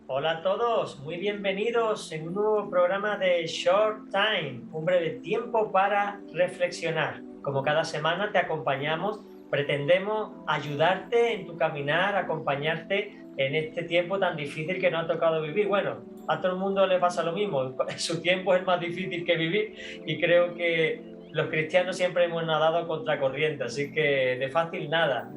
Hola a todos, muy bienvenidos en un nuevo programa de Short Time, un breve tiempo para reflexionar. Como cada semana te acompañamos, pretendemos ayudarte en tu caminar, acompañarte en este tiempo tan difícil que nos ha tocado vivir. Bueno, a todo el mundo le pasa lo mismo, su tiempo es más difícil que vivir y creo que los cristianos siempre hemos nadado a contracorriente, así que de fácil nada.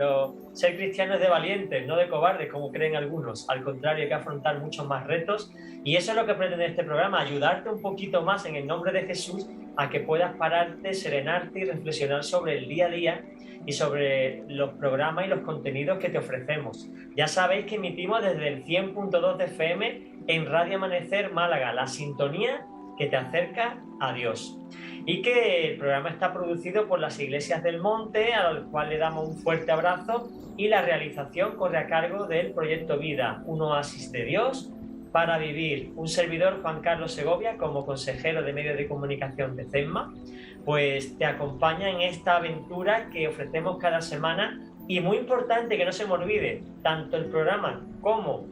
Ser cristiano es de valientes, no de cobardes, como creen algunos. Al contrario, hay que afrontar muchos más retos y eso es lo que pretende este programa, ayudarte un poquito más en el nombre de Jesús a que puedas pararte, serenarte y reflexionar sobre el día a día y sobre los programas y los contenidos que te ofrecemos. Ya sabéis que emitimos desde el 100.2 de FM en Radio Amanecer Málaga, la sintonía que te acerca a Dios. Y que el programa está producido por las Iglesias del Monte, al cual le damos un fuerte abrazo, y la realización corre a cargo del Proyecto Vida, un oasis de Dios para vivir. Un servidor, Juan Carlos Segovia, como consejero de medios de comunicación de CESMA, pues te acompaña en esta aventura que ofrecemos cada semana. Y muy importante que no se me olvide, tanto el programa como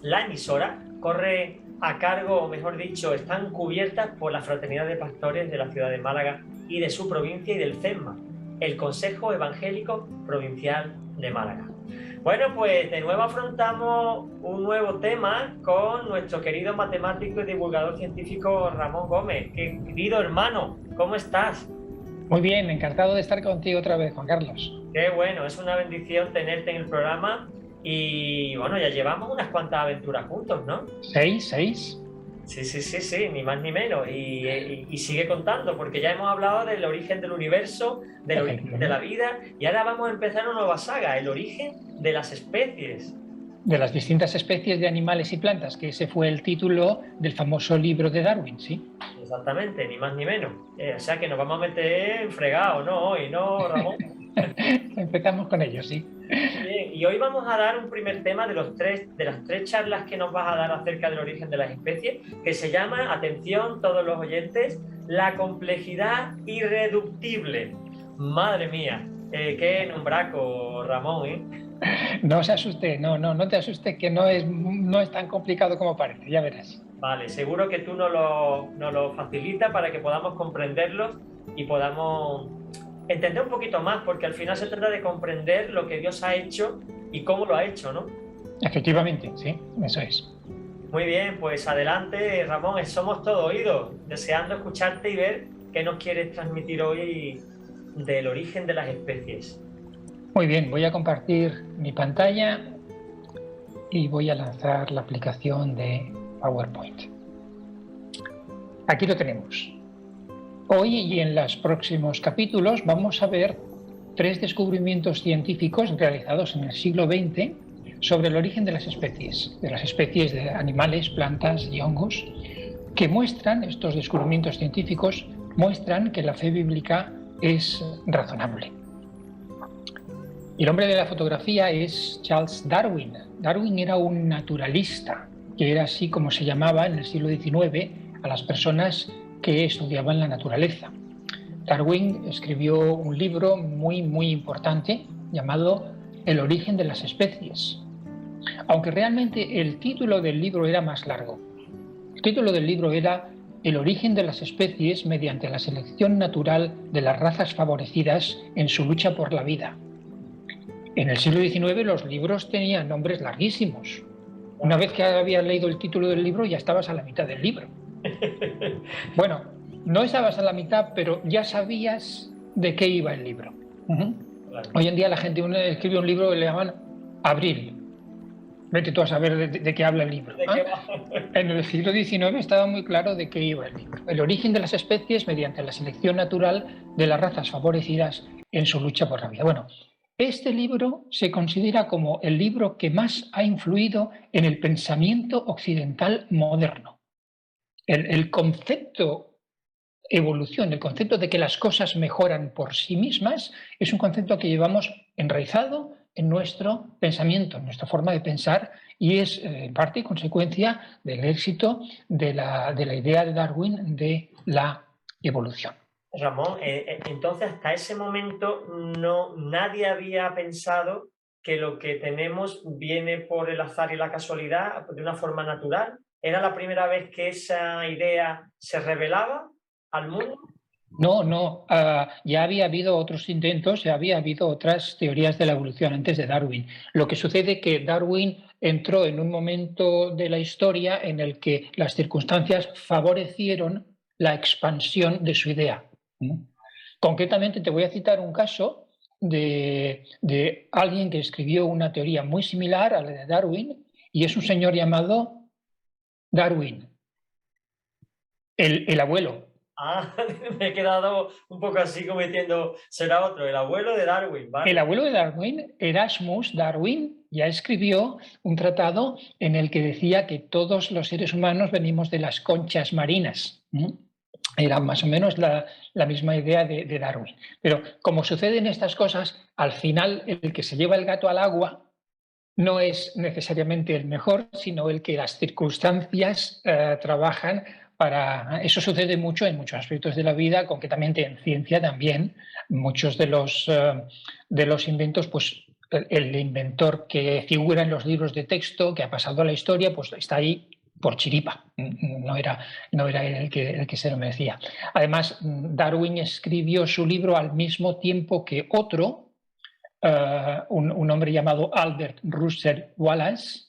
la emisora corre a cargo, o mejor dicho, están cubiertas por la Fraternidad de Pastores de la ciudad de Málaga y de su provincia y del CESMA, el Consejo Evangélico Provincial de Málaga. Bueno, pues de nuevo afrontamos un nuevo tema con nuestro querido matemático y divulgador científico Ramón Gómez. Querido hermano, ¿cómo estás? Muy bien, encantado de estar contigo otra vez, Juan Carlos. Qué bueno, es una bendición tenerte en el programa y bueno, ya llevamos unas cuantas aventuras juntos, ¿no? ¿Seis? Sí, ni más ni menos. Y sigue contando, porque ya hemos hablado del origen del universo, del origen de la vida, y ahora vamos a empezar una nueva saga, el origen de las especies. De las distintas especies de animales y plantas, que ese fue el título del famoso libro de Darwin, ¿sí? Exactamente, ni más ni menos. O sea que nos vamos a meter en fregado, ¿no? Hoy, ¿no, Ramón? Empezamos con ello, sí. Bien, y hoy vamos a dar un primer tema de las tres charlas que nos vas a dar acerca del origen de las especies, que se llama, atención todos los oyentes, la complejidad irreductible. Madre mía, qué nombraco, Ramón, ¿eh? No se asuste, no te asustes, que no es tan complicado como parece, ya verás. Vale, seguro que tú nos lo facilitas para que podamos comprenderlos y podamos entender un poquito más, porque al final se trata de comprender lo que Dios ha hecho y cómo lo ha hecho, ¿no? Efectivamente, sí, eso es. Muy bien, pues adelante, Ramón, somos todo oídos, deseando escucharte y ver qué nos quieres transmitir hoy del origen de las especies. Muy bien, voy a compartir mi pantalla y voy a lanzar la aplicación de PowerPoint. Aquí lo tenemos. Hoy y en los próximos capítulos vamos a ver 3 descubrimientos científicos realizados en el siglo XX sobre el origen de las especies de animales, plantas y hongos, que muestran, estos descubrimientos científicos, muestran que la fe bíblica es razonable. El hombre de la fotografía es Charles Darwin. Darwin era un naturalista, que era así como se llamaba en el siglo XIX a las personas que estudiaban la naturaleza. Darwin escribió un libro muy importante llamado El origen de las especies, aunque realmente el título del libro era más largo. El título del libro era El origen de las especies mediante la selección natural de las razas favorecidas en su lucha por la vida. En el siglo XIX los libros tenían nombres larguísimos. Una vez que habías leído el título del libro ya estabas a la mitad del libro. Bueno, no estabas a la mitad, pero ya sabías de qué iba el libro. Claro. Hoy en día la gente escribe un libro que le llaman Abril. Vete tú a saber de qué habla el libro. En el siglo XIX estaba muy claro de qué iba el libro. El origen de las especies mediante la selección natural de las razas favorecidas en su lucha por la vida. Bueno, este libro se considera como el libro que más ha influido en el pensamiento occidental moderno. El concepto evolución, el concepto de que las cosas mejoran por sí mismas, es un concepto que llevamos enraizado en nuestro pensamiento, en nuestra forma de pensar, y es en parte consecuencia del éxito de la idea de Darwin de la evolución. Ramón, entonces hasta ese momento nadie había pensado que lo que tenemos viene por el azar y la casualidad de una forma natural? ¿Era la primera vez que esa idea se revelaba al mundo? No, no, ya había habido otros intentos, ya había habido otras teorías de la evolución antes de Darwin. Lo que sucede es que Darwin entró en un momento de la historia en el que las circunstancias favorecieron la expansión de su idea. Concretamente, te voy a citar un caso de alguien que escribió una teoría muy similar a la de Darwin, y es un señor llamado Darwin, el abuelo. Ah, me he quedado un poco así como diciendo, será otro, el abuelo de Darwin, ¿vale? El abuelo de Darwin, Erasmus Darwin, ya escribió un tratado en el que decía que todos los seres humanos venimos de las conchas marinas. Era más o menos la misma idea de Darwin. Pero como suceden estas cosas, al final el que se lleva el gato al agua no es necesariamente el mejor, sino el que las circunstancias trabajan para... Eso sucede mucho en muchos aspectos de la vida, concretamente en ciencia también. Muchos de los inventos, pues el inventor que figura en los libros de texto, que ha pasado a la historia, pues está ahí por chiripa, no era él el que se lo merecía. Además, Darwin escribió su libro al mismo tiempo que otro, un hombre llamado Albert Russel Wallace,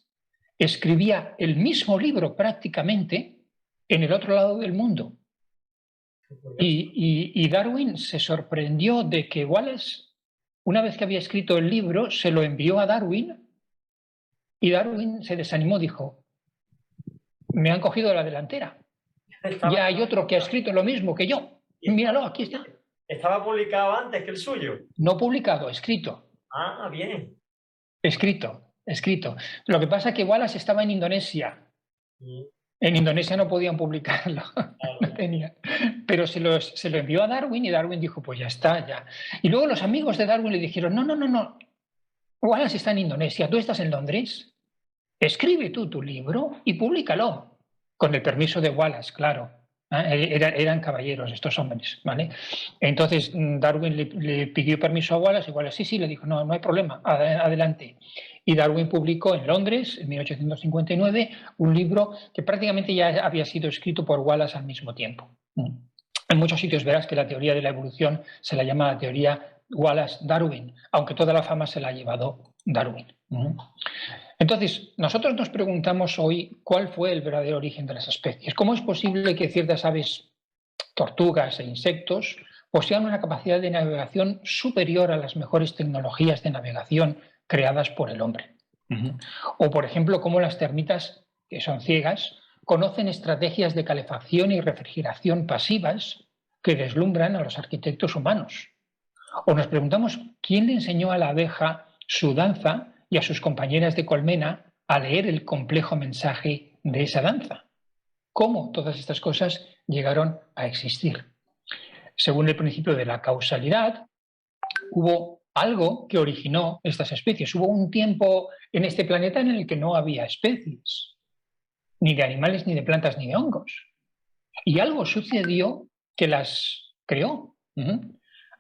escribía el mismo libro prácticamente en el otro lado del mundo. Y Darwin se sorprendió de que Wallace, una vez que había escrito el libro, se lo envió a Darwin, y Darwin se desanimó, dijo: me han cogido la delantera. Ya hay otro que ha escrito lo mismo que yo. Míralo, aquí está. ¿Estaba publicado antes que el suyo? No publicado, escrito. Ah, bien. Escrito. Lo que pasa es que Wallace estaba en Indonesia. En Indonesia no podían publicarlo, no tenía. Pero se lo envió a Darwin, y Darwin dijo, pues ya está, ya. Y luego los amigos de Darwin le dijeron, no. Wallace está en Indonesia, tú estás en Londres. Escribe tú tu libro y públicalo. Con el permiso de Wallace, claro. Eran caballeros estos hombres, ¿vale? Entonces Darwin le pidió permiso a Wallace, y Wallace sí, le dijo, no hay problema, adelante. Y Darwin publicó en Londres, en 1859, un libro que prácticamente ya había sido escrito por Wallace al mismo tiempo. En muchos sitios verás que la teoría de la evolución se la llama la teoría Wallace-Darwin, aunque toda la fama se la ha llevado Darwin. Entonces, nosotros nos preguntamos hoy cuál fue el verdadero origen de las especies. ¿Cómo es posible que ciertas aves, tortugas e insectos posean una capacidad de navegación superior a las mejores tecnologías de navegación creadas por el hombre? O, por ejemplo, cómo las termitas, que son ciegas, conocen estrategias de calefacción y refrigeración pasivas que deslumbran a los arquitectos humanos. O nos preguntamos quién le enseñó a la abeja su danza y a sus compañeras de colmena a leer el complejo mensaje de esa danza. ¿Cómo todas estas cosas llegaron a existir? Según el principio de la causalidad, hubo algo que originó estas especies. Hubo un tiempo en este planeta en el que no había especies, ni de animales, ni de plantas, ni de hongos. Y algo sucedió que las creó.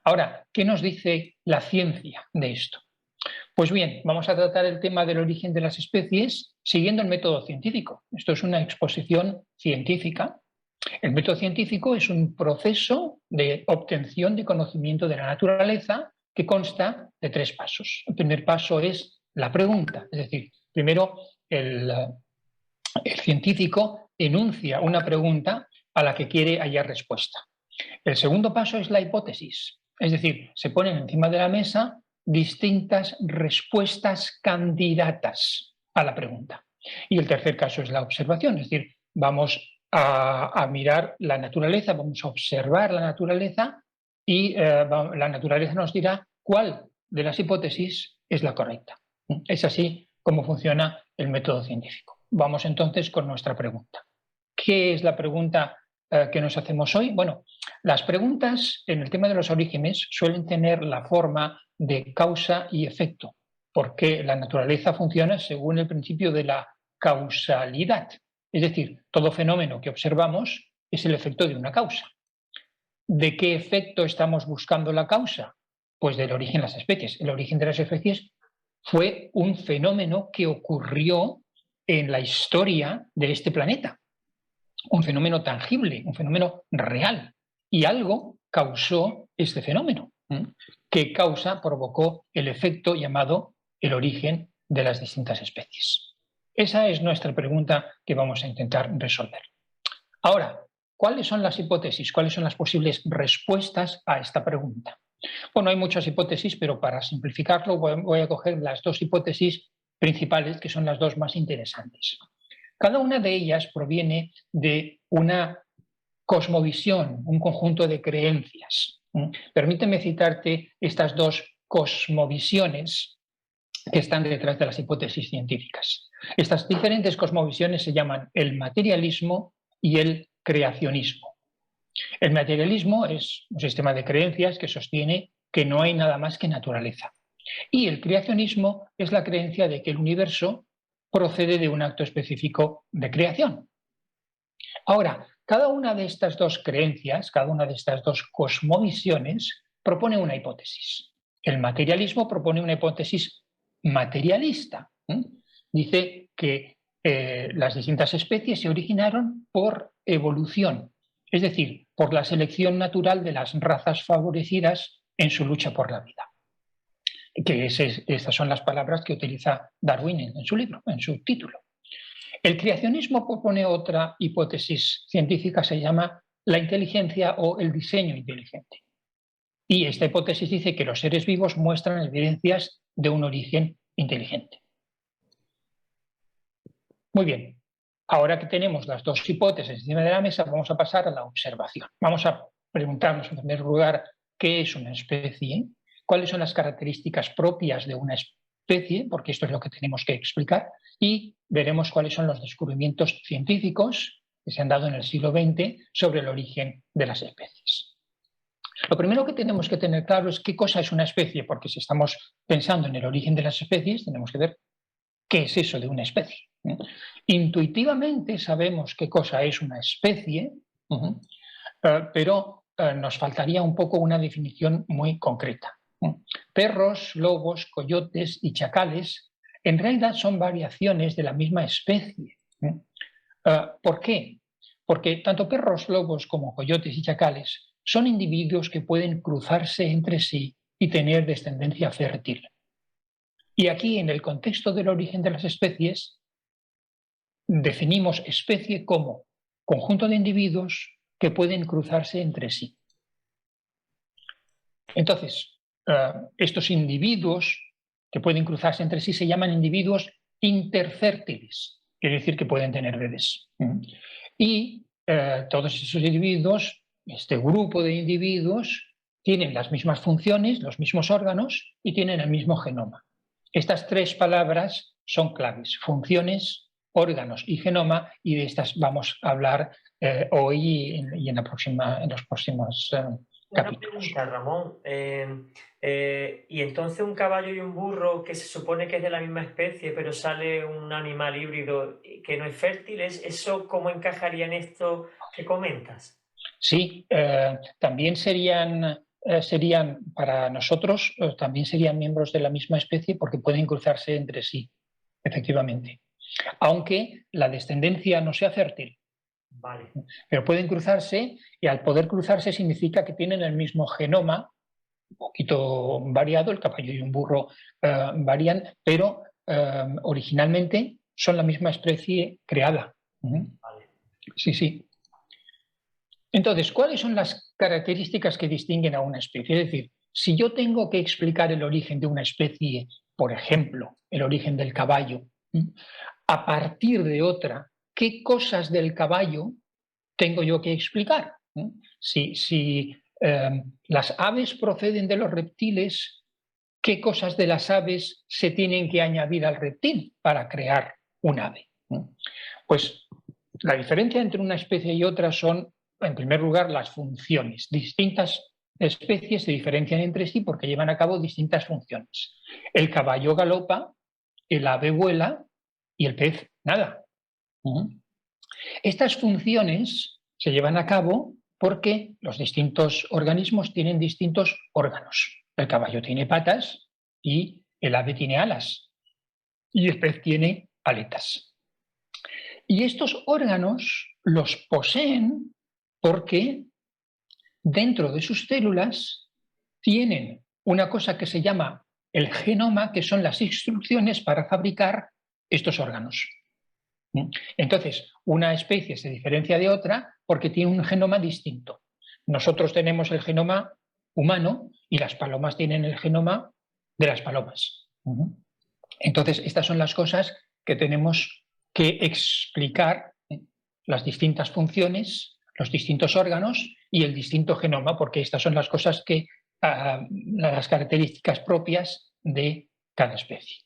Ahora, ¿qué nos dice la ciencia de esto? Pues bien, vamos a tratar el tema del origen de las especies siguiendo el método científico. Esto es una exposición científica. El método científico es un proceso de obtención de conocimiento de la naturaleza que consta de 3 pasos. El primer paso es la pregunta, es decir, primero el científico enuncia una pregunta a la que quiere hallar respuesta. El segundo paso es la hipótesis, es decir, se ponen encima de la mesa distintas respuestas candidatas a la pregunta. Y el tercer caso es la observación, es decir, vamos a mirar la naturaleza, vamos a observar la naturaleza, y la naturaleza nos dirá cuál de las hipótesis es la correcta. Es así como funciona el método científico. Vamos entonces con nuestra pregunta. ¿Qué es la pregunta que nos hacemos hoy? Bueno, las preguntas en el tema de los orígenes suelen tener la forma de causa y efecto, porque la naturaleza funciona según el principio de la causalidad. Es decir, todo fenómeno que observamos es el efecto de una causa. ¿De qué efecto estamos buscando la causa? Pues del origen de las especies. El origen de las especies fue un fenómeno que ocurrió en la historia de este planeta. Un fenómeno tangible, un fenómeno real. Y algo causó este fenómeno. ¿Qué causa provocó el efecto llamado el origen de las distintas especies? Esa es nuestra pregunta que vamos a intentar resolver. Ahora, ¿cuáles son las hipótesis? ¿Cuáles son las posibles respuestas a esta pregunta? Bueno, hay muchas hipótesis, pero para simplificarlo voy a coger las dos hipótesis principales, que son las dos más interesantes. Cada una de ellas proviene de una cosmovisión, un conjunto de creencias. Permíteme citarte estas dos cosmovisiones que están detrás de las hipótesis científicas. Estas diferentes cosmovisiones se llaman el materialismo y el creacionismo. El materialismo es un sistema de creencias que sostiene que no hay nada más que naturaleza. Y el creacionismo es la creencia de que el universo procede de un acto específico de creación. Ahora, cada una de estas dos creencias, cada una de estas dos cosmovisiones propone una hipótesis. El materialismo propone una hipótesis materialista. Dice que las distintas especies se originaron por evolución, es decir, por la selección natural de las razas favorecidas en su lucha por la vida. Estas son las palabras que utiliza Darwin en su libro, en su título. El creacionismo propone otra hipótesis científica, se llama la inteligencia o el diseño inteligente. Y esta hipótesis dice que los seres vivos muestran evidencias de un origen inteligente. Muy bien, ahora que tenemos las dos hipótesis encima de la mesa, vamos a pasar a la observación. Vamos a preguntarnos en primer lugar qué es una especie, cuáles son las características propias de una especie, porque esto es lo que tenemos que explicar, y veremos cuáles son los descubrimientos científicos que se han dado en el siglo XX sobre el origen de las especies. Lo primero que tenemos que tener claro es qué cosa es una especie, porque si estamos pensando en el origen de las especies, tenemos que ver qué es eso de una especie. Intuitivamente sabemos qué cosa es una especie, pero nos faltaría un poco una definición muy concreta. Perros, lobos, coyotes y chacales en realidad son variaciones de la misma especie. ¿Por qué? Porque tanto perros, lobos como coyotes y chacales son individuos que pueden cruzarse entre sí y tener descendencia fértil. Y aquí, en el contexto del origen de las especies, definimos especie como conjunto de individuos que pueden cruzarse entre sí. Entonces, estos individuos que pueden cruzarse entre sí se llaman individuos interfértiles, quiere decir que pueden tener bebés. Y todos esos individuos, este grupo de individuos, tienen las mismas funciones, los mismos órganos y tienen el mismo genoma. Estas tres palabras son claves: funciones, órganos y genoma, y de estas vamos a hablar hoy y en los próximos Una pregunta, Ramón. Y entonces un caballo y un burro que se supone que es de la misma especie, pero sale un animal híbrido que no es fértil, ¿eso cómo encajaría en esto que comentas? Sí, también serían para nosotros, también serían miembros de la misma especie porque pueden cruzarse entre sí, efectivamente. Aunque la descendencia no sea fértil. Vale. Pero pueden cruzarse, y al poder cruzarse significa que tienen el mismo genoma, un poquito variado, el caballo y un burro varían, pero originalmente son la misma especie creada. Vale. Sí, sí. Entonces, ¿cuáles son las características que distinguen a una especie? Es decir, si yo tengo que explicar el origen de una especie, por ejemplo, el origen del caballo, a partir de otra, ¿qué cosas del caballo tengo yo que explicar? Si las aves proceden de los reptiles, ¿qué cosas de las aves se tienen que añadir al reptil para crear un ave? Pues la diferencia entre una especie y otra son, en primer lugar, las funciones. Distintas especies se diferencian entre sí porque llevan a cabo distintas funciones. El caballo galopa, el ave vuela y el pez nada. Estas funciones se llevan a cabo porque los distintos organismos tienen distintos órganos. El caballo tiene patas y el ave tiene alas y el pez tiene aletas. Y estos órganos los poseen porque dentro de sus células tienen una cosa que se llama el genoma, que son las instrucciones para fabricar estos órganos. Entonces, una especie se diferencia de otra porque tiene un genoma distinto. Nosotros tenemos el genoma humano y las palomas tienen el genoma de las palomas. Entonces, estas son las cosas que tenemos que explicar, las distintas funciones, los distintos órganos y el distinto genoma, porque estas son las cosas que, las características propias de cada especie.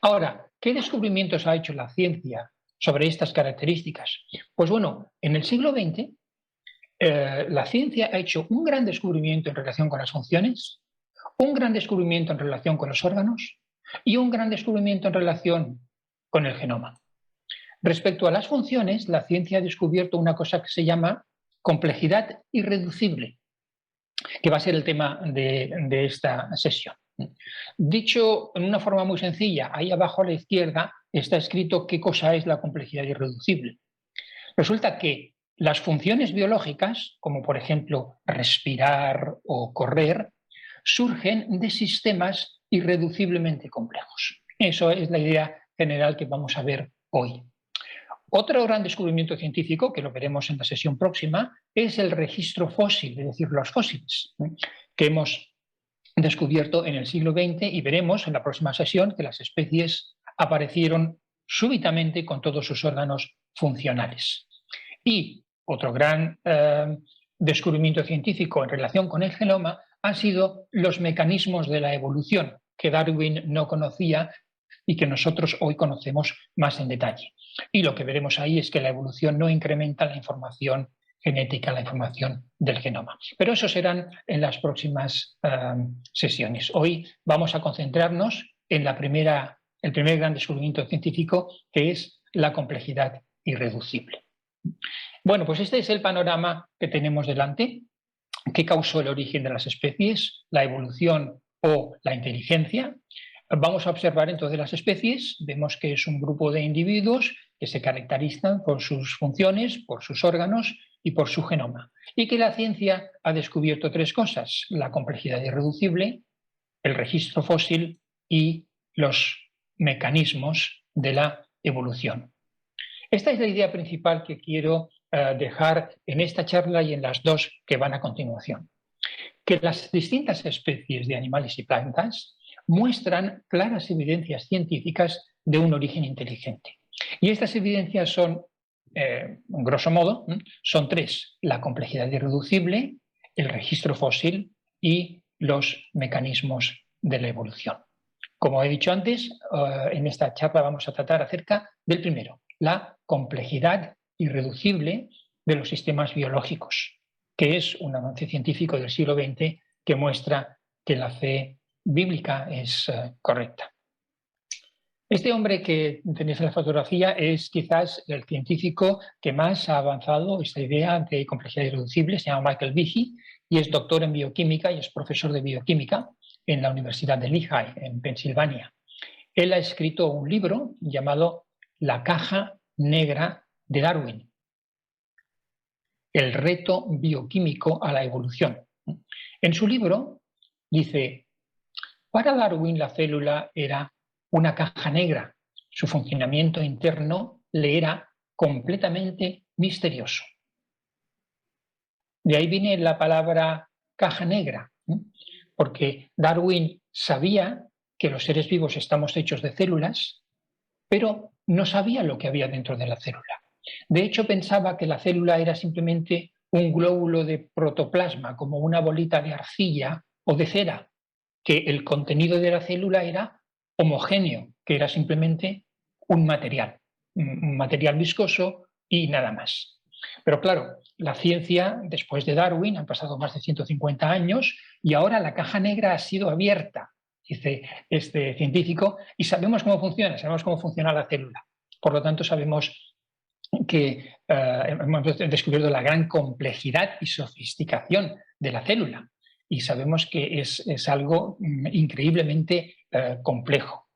Ahora, ¿qué descubrimientos ha hecho la ciencia sobre estas características? Pues bueno, en el siglo XX la ciencia ha hecho un gran descubrimiento en relación con las funciones, un gran descubrimiento en relación con los órganos y un gran descubrimiento en relación con el genoma. Respecto a las funciones, la ciencia ha descubierto una cosa que se llama complejidad irreducible, que va a ser el tema de esta sesión. Dicho en una forma muy sencilla, ahí abajo a la izquierda está escrito qué cosa es la complejidad irreducible. Resulta que las funciones biológicas, como por ejemplo respirar o correr, surgen de sistemas irreduciblemente complejos. Eso es la idea general que vamos a ver hoy. Otro gran descubrimiento científico, que lo veremos en la sesión próxima, es el registro fósil, es decir, los fósiles, que hemos descubierto en el siglo XX, y veremos en la próxima sesión que las especies aparecieron súbitamente con todos sus órganos funcionales. Y otro gran descubrimiento científico en relación con el genoma han sido los mecanismos de la evolución, que Darwin no conocía y que nosotros hoy conocemos más en detalle. Y lo que veremos ahí es que la evolución no incrementa la información genética, la información del genoma. Pero eso serán en las próximas sesiones. Hoy vamos a concentrarnos en el primer gran descubrimiento científico, que es la complejidad irreducible. Bueno, pues este es el panorama que tenemos delante. ¿Qué causó el origen de las especies? ¿La evolución o la inteligencia? Vamos a observar entonces las especies. Vemos que es un grupo de individuos que se caracterizan por sus funciones, por sus órganos y por su genoma. Y que la ciencia ha descubierto tres cosas: la complejidad irreducible, el registro fósil y los mecanismos de la evolución. Esta es la idea principal que quiero dejar en esta charla y en las dos que van a continuación. Que las distintas especies de animales y plantas muestran claras evidencias científicas de un origen inteligente. Y estas evidencias son, grosso modo, son tres: la complejidad irreducible, el registro fósil y los mecanismos de la evolución. Como he dicho antes, en esta charla vamos a tratar acerca del primero, la complejidad irreducible de los sistemas biológicos, que es un avance científico del siglo XX que muestra que la fe bíblica es correcta. Este hombre que tenéis en la fotografía es quizás el científico que más ha avanzado esta idea de complejidad irreducible. Se llama Michael Behe y es doctor en bioquímica y es profesor de bioquímica en la Universidad de Lehigh, en Pensilvania. Él ha escrito un libro llamado La caja negra de Darwin, el reto bioquímico a la evolución. En su libro dice: para Darwin la célula era una caja negra. Su funcionamiento interno le era completamente misterioso. De ahí viene la palabra caja negra, porque Darwin sabía que los seres vivos estamos hechos de células, pero no sabía lo que había dentro de la célula. De hecho, pensaba que la célula era simplemente un glóbulo de protoplasma, como una bolita de arcilla o de cera, que el contenido de la célula era homogéneo, que era simplemente un material viscoso y nada más. Pero claro, la ciencia, después de Darwin, han pasado más de 150 años y ahora la caja negra ha sido abierta, dice este científico, y sabemos cómo funciona la célula. Por lo tanto, sabemos que hemos descubierto la gran complejidad y sofisticación de la célula. y sabemos que es algo increíblemente complejo.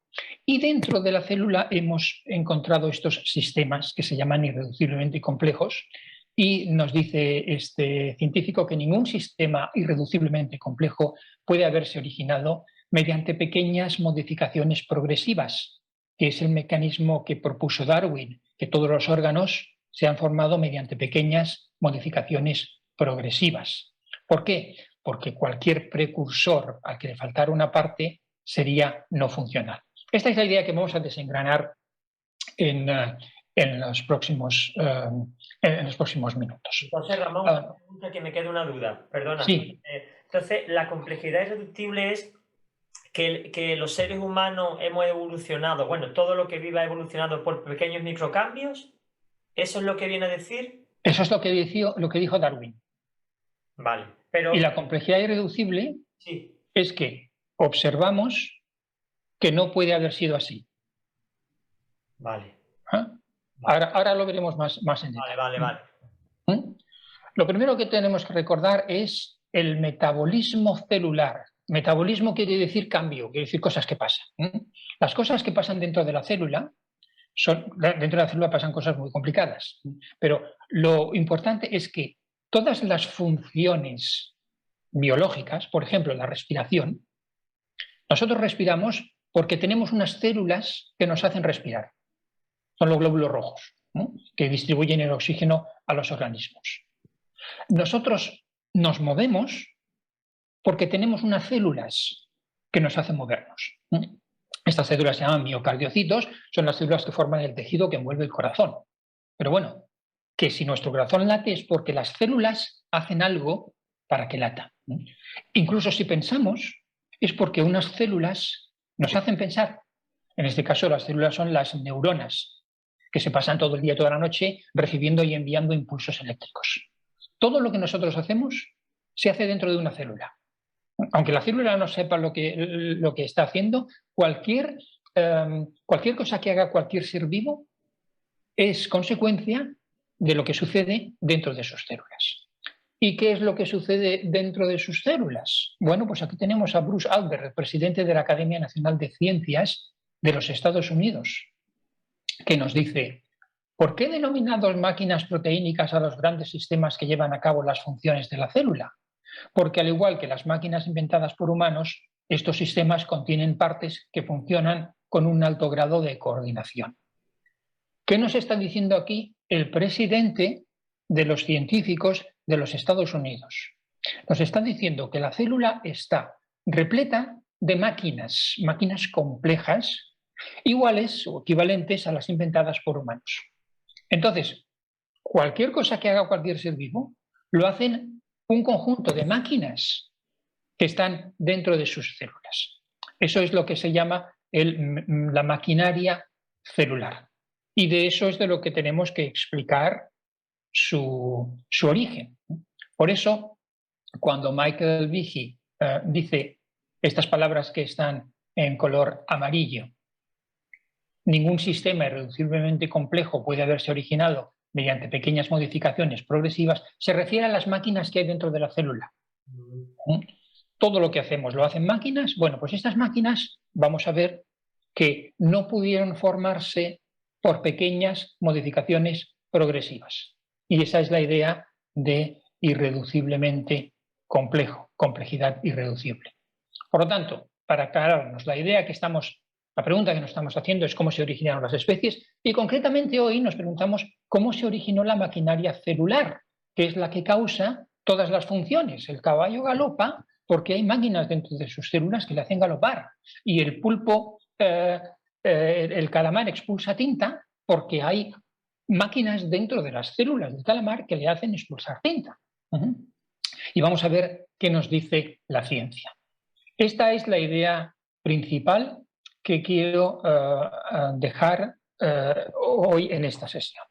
Y dentro de la célula hemos encontrado estos sistemas que se llaman irreduciblemente complejos, y nos dice este científico que ningún sistema irreduciblemente complejo puede haberse originado mediante pequeñas modificaciones progresivas, que es el mecanismo que propuso Darwin, que todos los órganos se han formado mediante pequeñas modificaciones progresivas. ¿Por qué? Porque cualquier precursor al que le faltara una parte sería no funcional. Esta es la idea que vamos a desengranar en los próximos minutos. Entonces, Ramón, una pregunta que me queda una duda, perdona. Sí. Entonces, la complejidad irreductible es que los seres humanos hemos evolucionado, bueno, todo lo que viva ha evolucionado por pequeños microcambios. ¿Eso es lo que viene a decir? Eso es lo que dijo Darwin. Vale, pero... Y la complejidad irreducible sí. Es que observamos que no puede haber sido así. Vale. ¿Ah? Ahora lo veremos más en detalle. Vale. Lo primero que tenemos que recordar es el metabolismo celular. Metabolismo quiere decir cambio, quiere decir cosas que pasan. Las cosas que pasan dentro de la célula, dentro de la célula pasan cosas muy complicadas, pero lo importante es que todas las funciones biológicas, por ejemplo, la respiración, nosotros respiramos porque tenemos unas células que nos hacen respirar. Son los glóbulos rojos, ¿no?, que distribuyen el oxígeno a los organismos. Nosotros nos movemos porque tenemos unas células que nos hacen movernos. Estas células se llaman miocardiocitos, son las células que forman el tejido que envuelve el corazón. Pero bueno, que si nuestro corazón late es porque las células hacen algo para que lata. Incluso si pensamos, es porque unas células nos hacen pensar. En este caso, las células son las neuronas, que se pasan todo el día, toda la noche, recibiendo y enviando impulsos eléctricos. Todo lo que nosotros hacemos se hace dentro de una célula. Aunque la célula no sepa lo que está haciendo, cualquier cosa que haga cualquier ser vivo es consecuencia de lo que sucede dentro de sus células. ¿Y qué es lo que sucede dentro de sus células? Bueno, pues aquí tenemos a Bruce Albert, el presidente de la Academia Nacional de Ciencias de los Estados Unidos, que nos dice: ¿por qué denominados máquinas proteínicas a los grandes sistemas que llevan a cabo las funciones de la célula? Porque al igual que las máquinas inventadas por humanos, estos sistemas contienen partes que funcionan con un alto grado de coordinación. ¿Qué nos está diciendo aquí el presidente de los científicos de los Estados Unidos? Nos está diciendo que la célula está repleta de máquinas complejas, iguales o equivalentes a las inventadas por humanos. Entonces, cualquier cosa que haga cualquier ser vivo, lo hacen un conjunto de máquinas que están dentro de sus células. Eso es lo que se llama la maquinaria celular. Y de eso es de lo que tenemos que explicar su origen. Por eso, cuando Michael Behe dice estas palabras que están en color amarillo: ningún sistema irreduciblemente complejo puede haberse originado mediante pequeñas modificaciones progresivas, se refiere a las máquinas que hay dentro de la célula. Todo lo que hacemos lo hacen máquinas. Bueno, pues estas máquinas vamos a ver que no pudieron formarse por pequeñas modificaciones progresivas. Y esa es la idea de irreduciblemente complejo, complejidad irreducible. Por lo tanto, para aclararnos, la pregunta que nos estamos haciendo es cómo se originaron las especies, y concretamente hoy nos preguntamos cómo se originó la maquinaria celular, que es la que causa todas las funciones. El caballo galopa porque hay máquinas dentro de sus células que le hacen galopar, y el pulpo, el calamar expulsa tinta porque hay máquinas dentro de las células del calamar que le hacen expulsar tinta. Y vamos a ver qué nos dice la ciencia. Esta es la idea principal que quiero dejar hoy en esta sesión.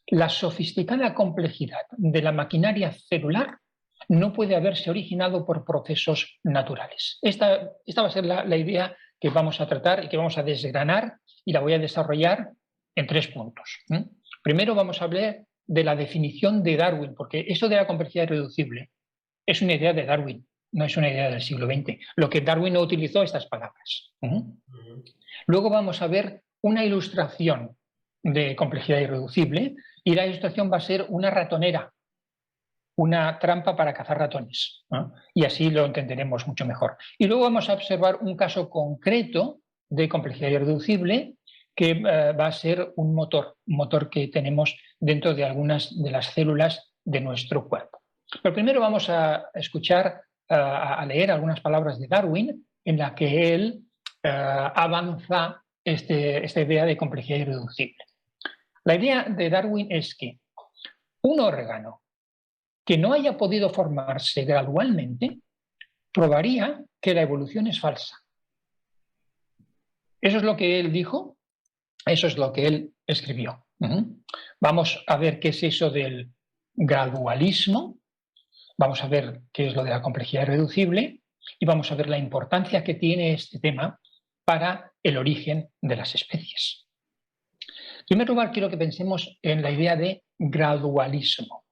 La sofisticada complejidad de la maquinaria celular no puede haberse originado por procesos naturales. Esta va a ser la idea que vamos a tratar y que vamos a desgranar, y la voy a desarrollar en 3 puntos. Primero vamos a hablar de la definición de Darwin, porque eso de la complejidad irreducible es una idea de Darwin. no es una idea del siglo XX. Lo que Darwin no utilizó estas palabras. Luego vamos a ver una ilustración de complejidad irreducible y la ilustración va a ser una ratonera, una trampa para cazar ratones, ¿no? Y así lo entenderemos mucho mejor. Y luego vamos a observar un caso concreto de complejidad irreducible que va a ser un motor que tenemos dentro de algunas de las células de nuestro cuerpo. Pero primero vamos a escuchar, a leer algunas palabras de Darwin en la que él avanza esta idea de complejidad irreducible. La idea de Darwin es que un órgano que no haya podido formarse gradualmente probaría que la evolución es falsa. Eso es lo que él dijo, eso es lo que él escribió. Vamos a ver qué es eso del gradualismo, vamos a ver qué es lo de la complejidad irreducible y vamos a ver la importancia que tiene este tema para el origen de las especies. En primer lugar, quiero que pensemos en la idea de gradualismo.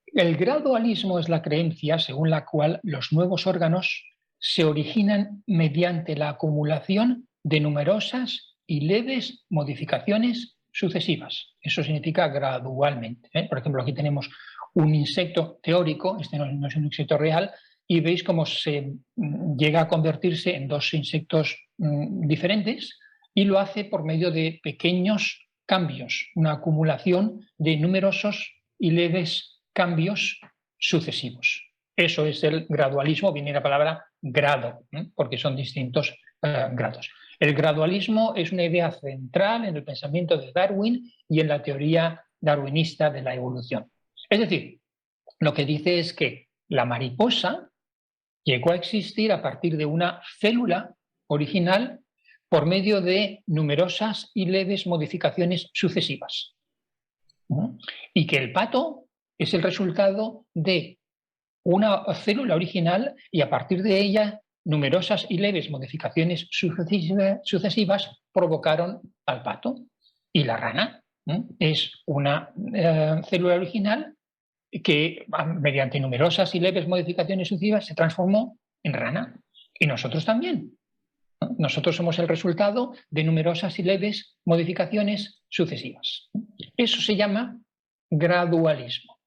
El gradualismo es la creencia según la cual los nuevos órganos se originan mediante la acumulación de numerosas y leves modificaciones sucesivas. Eso significa gradualmente. Por ejemplo, aquí tenemos un insecto teórico, este no es un insecto real, y veis cómo se llega a convertirse en dos insectos diferentes y lo hace por medio de pequeños cambios, una acumulación de numerosos y leves cambios sucesivos. Eso es el gradualismo, viene la palabra grado, porque son distintos grados. El gradualismo es una idea central en el pensamiento de Darwin y en la teoría darwinista de la evolución. Es decir, lo que dice es que la mariposa llegó a existir a partir de una célula original por medio de numerosas y leves modificaciones sucesivas. Y que el pato es el resultado de una célula original y a partir de ella numerosas y leves modificaciones sucesivas provocaron al pato. Y la rana es una célula original que mediante numerosas y leves modificaciones sucesivas se transformó en rana. Y nosotros también. Nosotros somos el resultado de numerosas y leves modificaciones sucesivas. Eso se llama gradualismo,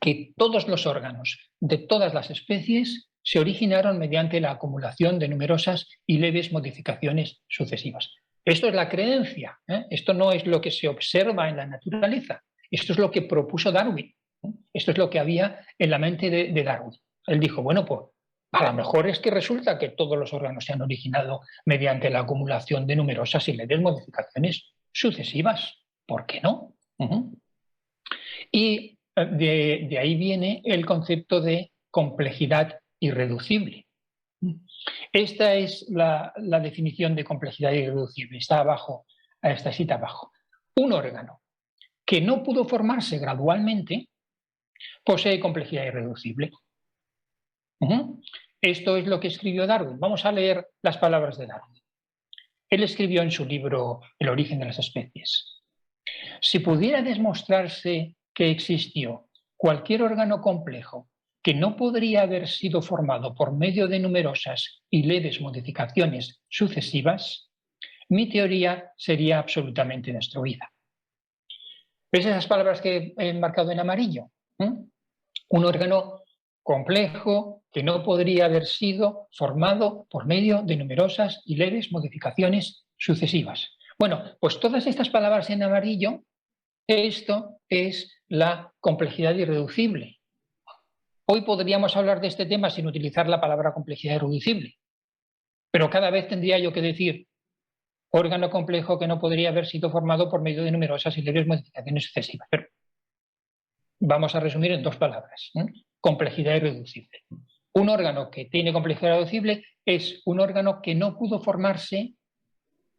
que todos los órganos de todas las especies se originaron mediante la acumulación de numerosas y leves modificaciones sucesivas. Esto es la creencia, esto no es lo que se observa en la naturaleza, esto es lo que propuso Darwin, esto es lo que había en la mente de Darwin. Él dijo, bueno, pues a lo mejor es que resulta que todos los órganos se han originado mediante la acumulación de numerosas y leves modificaciones sucesivas. ¿Por qué no? Y de ahí viene el concepto de complejidad irreducible. Esta es la definición de complejidad irreducible. Está abajo, esta cita abajo. Un órgano que no pudo formarse gradualmente posee complejidad irreducible. Esto es lo que escribió Darwin. Vamos a leer las palabras de Darwin. Él escribió en su libro El origen de las especies. Si pudiera demostrarse que existió cualquier órgano complejo que no podría haber sido formado por medio de numerosas y leves modificaciones sucesivas, mi teoría sería absolutamente destruida. ¿Ves esas palabras que he marcado en amarillo? Un órgano complejo que no podría haber sido formado por medio de numerosas y leves modificaciones sucesivas. Bueno, pues todas estas palabras en amarillo, esto es la complejidad irreducible. Hoy podríamos hablar de este tema sin utilizar la palabra complejidad irreducible, pero cada vez tendría yo que decir órgano complejo que no podría haber sido formado por medio de numerosas y leves modificaciones sucesivas. Pero vamos a resumir en dos palabras. Complejidad irreducible. Un órgano que tiene complejidad irreducible es un órgano que no pudo formarse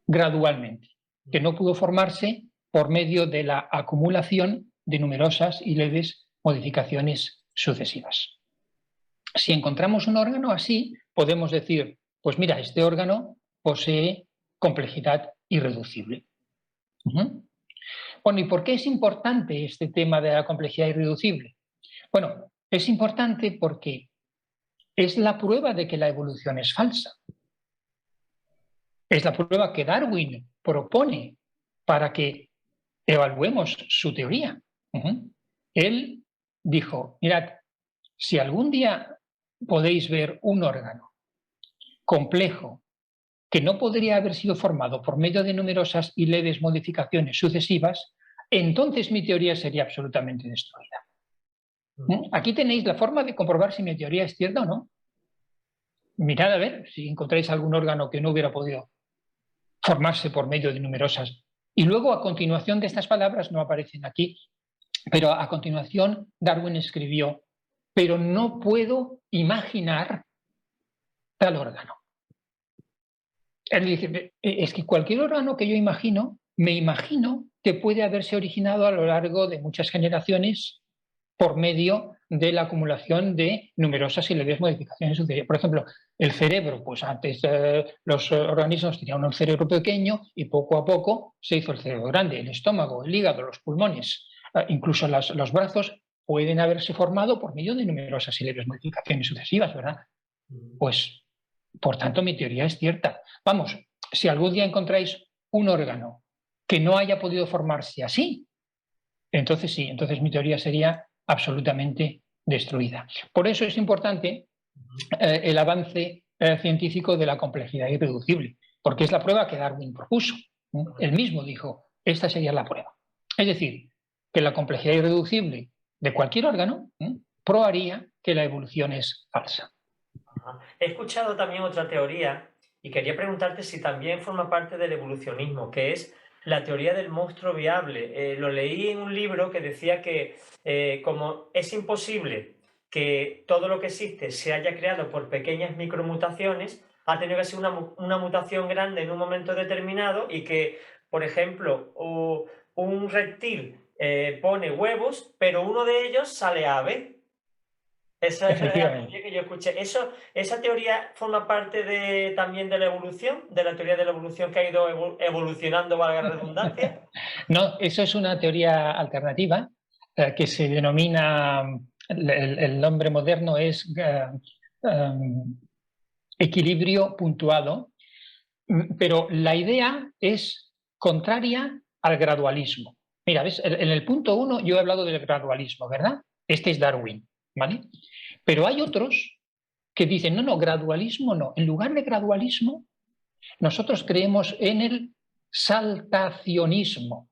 gradualmente, que no pudo formarse por medio de la acumulación de numerosas y leves modificaciones sucesivas. Si encontramos un órgano así, podemos decir, pues mira, este órgano posee complejidad irreducible. Bueno, ¿y por qué es importante este tema de la complejidad irreducible? Bueno, es importante porque es la prueba de que la evolución es falsa. Es la prueba que Darwin propone para que evaluemos su teoría. Él dijo, mirad, si algún día podéis ver un órgano complejo que no podría haber sido formado por medio de numerosas y leves modificaciones sucesivas, entonces mi teoría sería absolutamente destruida. Aquí tenéis la forma de comprobar si mi teoría es cierta o no. Mirad a ver si encontráis algún órgano que no hubiera podido formarse por medio de numerosas. Y luego, a continuación de estas palabras, no aparecen aquí, pero a continuación Darwin escribió, pero no puedo imaginar tal órgano. Él dice, es que cualquier órgano que yo imagino, me imagino que puede haberse originado a lo largo de muchas generaciones por medio de la acumulación de numerosas y leves modificaciones sucesivas. Por ejemplo, el cerebro, pues antes los organismos tenían un cerebro pequeño y poco a poco se hizo el cerebro grande. El estómago, el hígado, los pulmones, incluso los brazos pueden haberse formado por medio de numerosas y leves modificaciones sucesivas, ¿verdad? Pues, por tanto, mi teoría es cierta. Vamos, si algún día encontráis un órgano que no haya podido formarse así, entonces sí, entonces mi teoría sería absolutamente destruida. Por eso es importante el avance científico de la complejidad irreducible, porque es la prueba que Darwin propuso. Él mismo dijo, esta sería la prueba. Es decir, que la complejidad irreducible de cualquier órgano probaría que la evolución es falsa. He escuchado también otra teoría y quería preguntarte si también forma parte del evolucionismo, que es la teoría del monstruo viable. Lo leí en un libro que decía que como es imposible que todo lo que existe se haya creado por pequeñas micromutaciones, ha tenido que ser una mutación grande en un momento determinado y que, por ejemplo, un reptil pone huevos, pero uno de ellos sale ave. Esa es la teoría que yo escuché. ¿Esa teoría forma parte también de la evolución? ¿De la teoría de la evolución que ha ido evolucionando, valga la redundancia? No, eso es una teoría alternativa que se denomina, el nombre moderno es equilibrio puntuado, pero la idea es contraria al gradualismo. Mira, ¿ves? En el punto 1 yo he hablado del gradualismo, ¿verdad? Este es Darwin, ¿vale? Pero hay otros que dicen, no, gradualismo no. En lugar de gradualismo, nosotros creemos en el saltacionismo.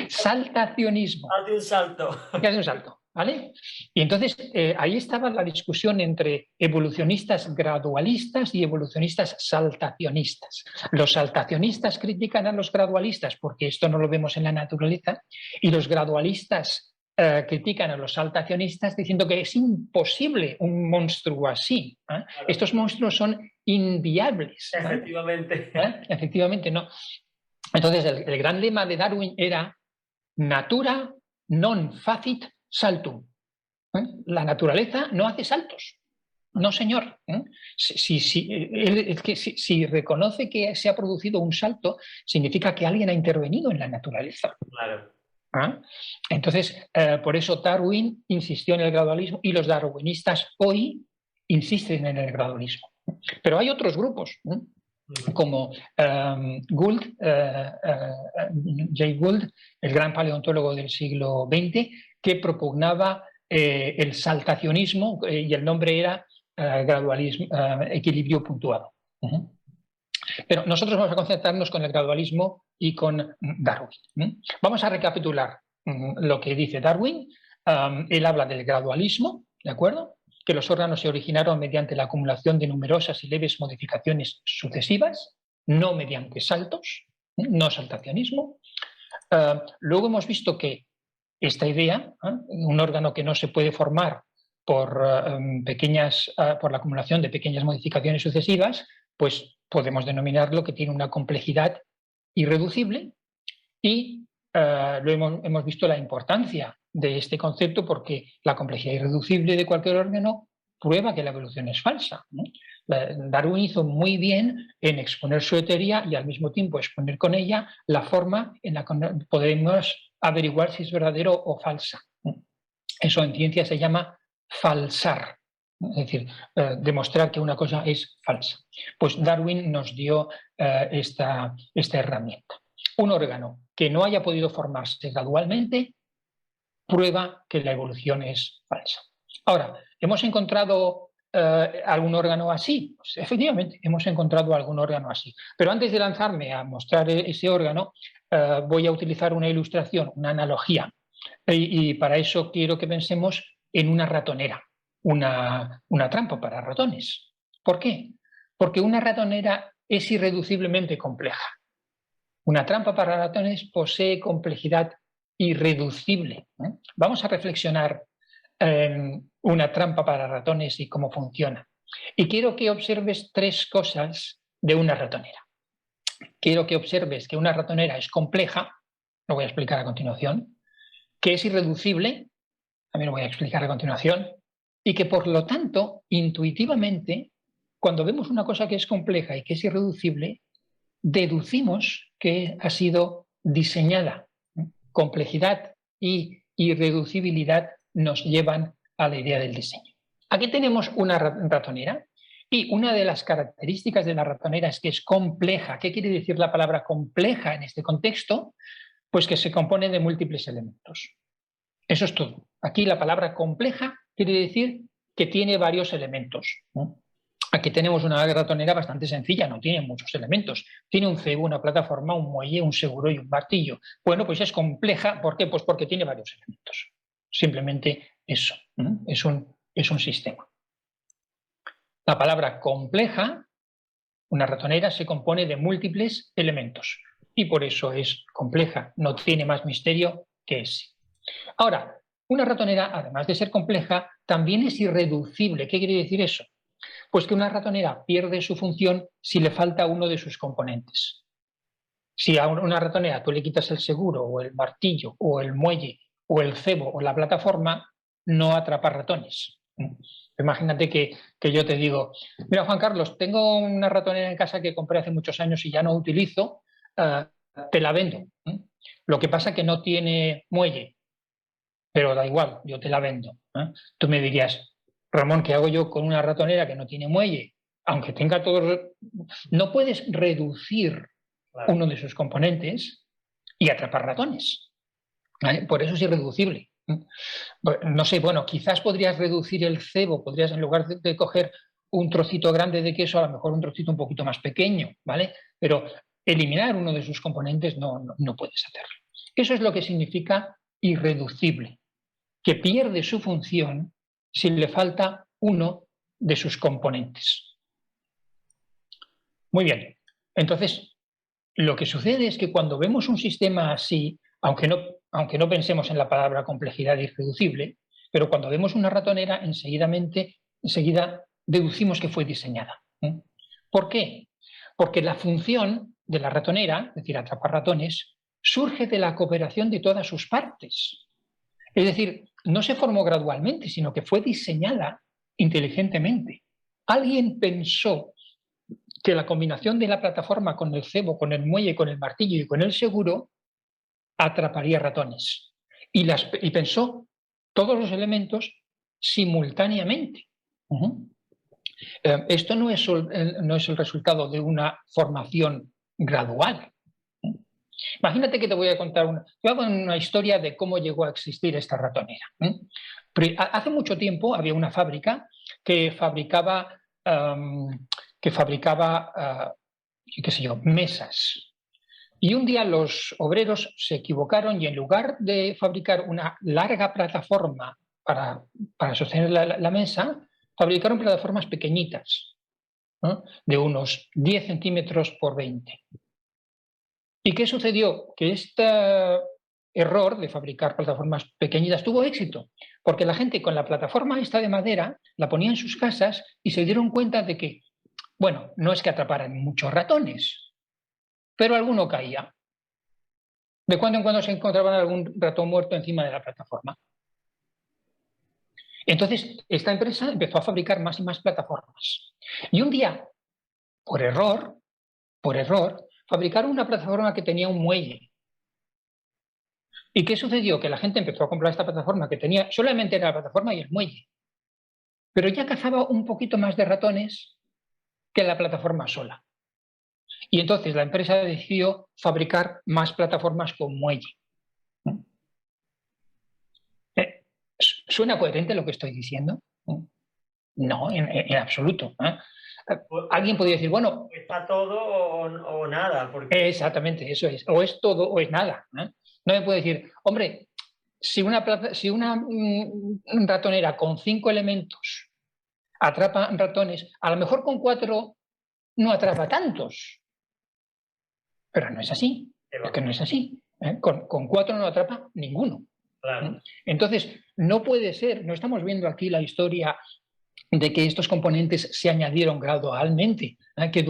Saltacionismo. Hace un salto. Que hace un salto, ¿vale? Y entonces ahí estaba la discusión entre evolucionistas gradualistas y evolucionistas saltacionistas. Los saltacionistas critican a los gradualistas porque esto no lo vemos en la naturaleza, y los gradualistas critican a los saltacionistas diciendo que es imposible un monstruo así. Claro. Estos monstruos son inviables. Efectivamente. Efectivamente, no. Entonces, el gran lema de Darwin era natura non facit saltum. La naturaleza no hace saltos. No, señor. Si reconoce que se ha producido un salto, significa que alguien ha intervenido en la naturaleza. Claro. Entonces, por eso Darwin insistió en el gradualismo y los darwinistas hoy insisten en el gradualismo. Pero hay otros grupos, como Gould, Jay Gould, el gran paleontólogo del siglo XX, que propugnaba el saltacionismo, y el nombre era gradualismo, equilibrio puntuado. Pero nosotros vamos a concentrarnos con el gradualismo y con Darwin. Vamos a recapitular lo que dice Darwin. Él habla del gradualismo, ¿de acuerdo? Que los órganos se originaron mediante la acumulación de numerosas y leves modificaciones sucesivas, no mediante saltos, no saltacionismo. Luego hemos visto que esta idea, un órgano que no se puede formar por la acumulación de pequeñas modificaciones sucesivas, pues podemos denominarlo que tiene una complejidad irreducible, y luego hemos visto la importancia de este concepto porque la complejidad irreducible de cualquier órgano prueba que la evolución es falsa. Darwin hizo muy bien en exponer su teoría y al mismo tiempo exponer con ella la forma en la que podemos averiguar si es verdadero o falsa. Eso en ciencia se llama falsar. Es decir, demostrar que una cosa es falsa. Pues Darwin nos dio esta herramienta. Un órgano que no haya podido formarse gradualmente prueba que la evolución es falsa. Ahora, ¿hemos encontrado algún órgano así? Pues efectivamente, hemos encontrado algún órgano así. Pero antes de lanzarme a mostrar ese órgano, voy a utilizar una ilustración, una analogía. Y para eso quiero que pensemos en una ratonera, una trampa para ratones. ¿Por qué? Porque una ratonera es irreduciblemente compleja. Una trampa para ratones posee complejidad irreducible. Vamos a reflexionar en una trampa para ratones y cómo funciona. Y quiero que observes tres cosas de una ratonera. Quiero que observes que una ratonera es compleja, lo voy a explicar a continuación, que es irreducible, también lo voy a explicar a continuación, y que por lo tanto, intuitivamente, cuando vemos una cosa que es compleja y que es irreducible, deducimos que ha sido diseñada. Complejidad y irreducibilidad nos llevan a la idea del diseño. Aquí tenemos una ratonera y una de las características de la ratonera es que es compleja. ¿Qué quiere decir la palabra compleja en este contexto? Pues que se compone de múltiples elementos. Eso es todo. Aquí la palabra compleja quiere decir que tiene varios elementos. Aquí tenemos una ratonera bastante sencilla, no tiene muchos elementos. Tiene un cebo, una plataforma, un muelle, un seguro y un martillo. Bueno, pues es compleja. ¿Por qué? Pues porque tiene varios elementos. Simplemente eso. Es un sistema. La palabra compleja, una ratonera, se compone de múltiples elementos. Y por eso es compleja. No tiene más misterio que ese. Ahora, una ratonera, además de ser compleja, también es irreducible. ¿Qué quiere decir eso? Pues que una ratonera pierde su función si le falta uno de sus componentes. Si a una ratonera tú le quitas el seguro o el martillo o el muelle o el cebo o la plataforma, no atrapa ratones. Imagínate que yo te digo, mira Juan Carlos, tengo una ratonera en casa que compré hace muchos años y ya no utilizo, te la vendo. Lo que pasa es que no tiene muelle, pero da igual, yo te la vendo. Tú me dirías, Ramón, ¿qué hago yo con una ratonera que no tiene muelle? Aunque tenga todos... No puedes reducir uno de sus componentes y atrapar ratones. ¿Vale? Por eso es irreducible. No sé, bueno, quizás podrías reducir el cebo, podrías en lugar de coger un trocito grande de queso, a lo mejor un trocito un poquito más pequeño, ¿vale? Pero eliminar uno de sus componentes no puedes hacerlo. Eso es lo que significa irreducible, que pierde su función si le falta uno de sus componentes. Muy bien, entonces lo que sucede es que cuando vemos un sistema así, aunque no pensemos en la palabra complejidad irreducible, pero cuando vemos una ratonera, enseguida deducimos que fue diseñada. ¿Por qué? Porque la función de la ratonera, es decir, atrapar ratones, surge de la cooperación de todas sus partes. Es decir, no se formó gradualmente, sino que fue diseñada inteligentemente. Alguien pensó que la combinación de la plataforma con el cebo, con el muelle, con el martillo y con el seguro atraparía ratones. Y pensó todos los elementos simultáneamente. Esto no es el resultado de una formación gradual. Imagínate que te voy a contar una historia de cómo llegó a existir esta ratonera. Hace mucho tiempo había una fábrica que fabricaba qué sé yo, mesas. Y un día los obreros se equivocaron y en lugar de fabricar una larga plataforma para sostener la mesa, fabricaron plataformas pequeñitas, ¿no? De unos 10 centímetros por 20. ¿Y qué sucedió? Que este error de fabricar plataformas pequeñitas tuvo éxito, porque la gente con la plataforma esta de madera la ponía en sus casas y se dieron cuenta de que, bueno, no es que atraparan muchos ratones, pero alguno caía. De cuando en cuando se encontraban algún ratón muerto encima de la plataforma. Entonces, esta empresa empezó a fabricar más y más plataformas. Y un día, por error, fabricaron una plataforma que tenía un muelle. ¿Y qué sucedió? Que la gente empezó a comprar esta plataforma que tenía solamente la plataforma y el muelle. pero ya cazaba un poquito más de ratones que la plataforma sola. Y entonces la empresa decidió fabricar más plataformas con muelle. ¿Suena coherente lo que estoy diciendo? No, en absoluto. Alguien podría decir, bueno... Está todo o nada. Porque... Exactamente, eso es. O es todo o es nada. No me puede decir, hombre, si una ratonera con 5 elementos atrapa ratones, a lo mejor con 4 no atrapa tantos. Pero no es así. Es que no es así. Con 4 no atrapa ninguno. Claro. Entonces, no puede ser, no estamos viendo aquí la historia de que estos componentes se añadieron gradualmente, que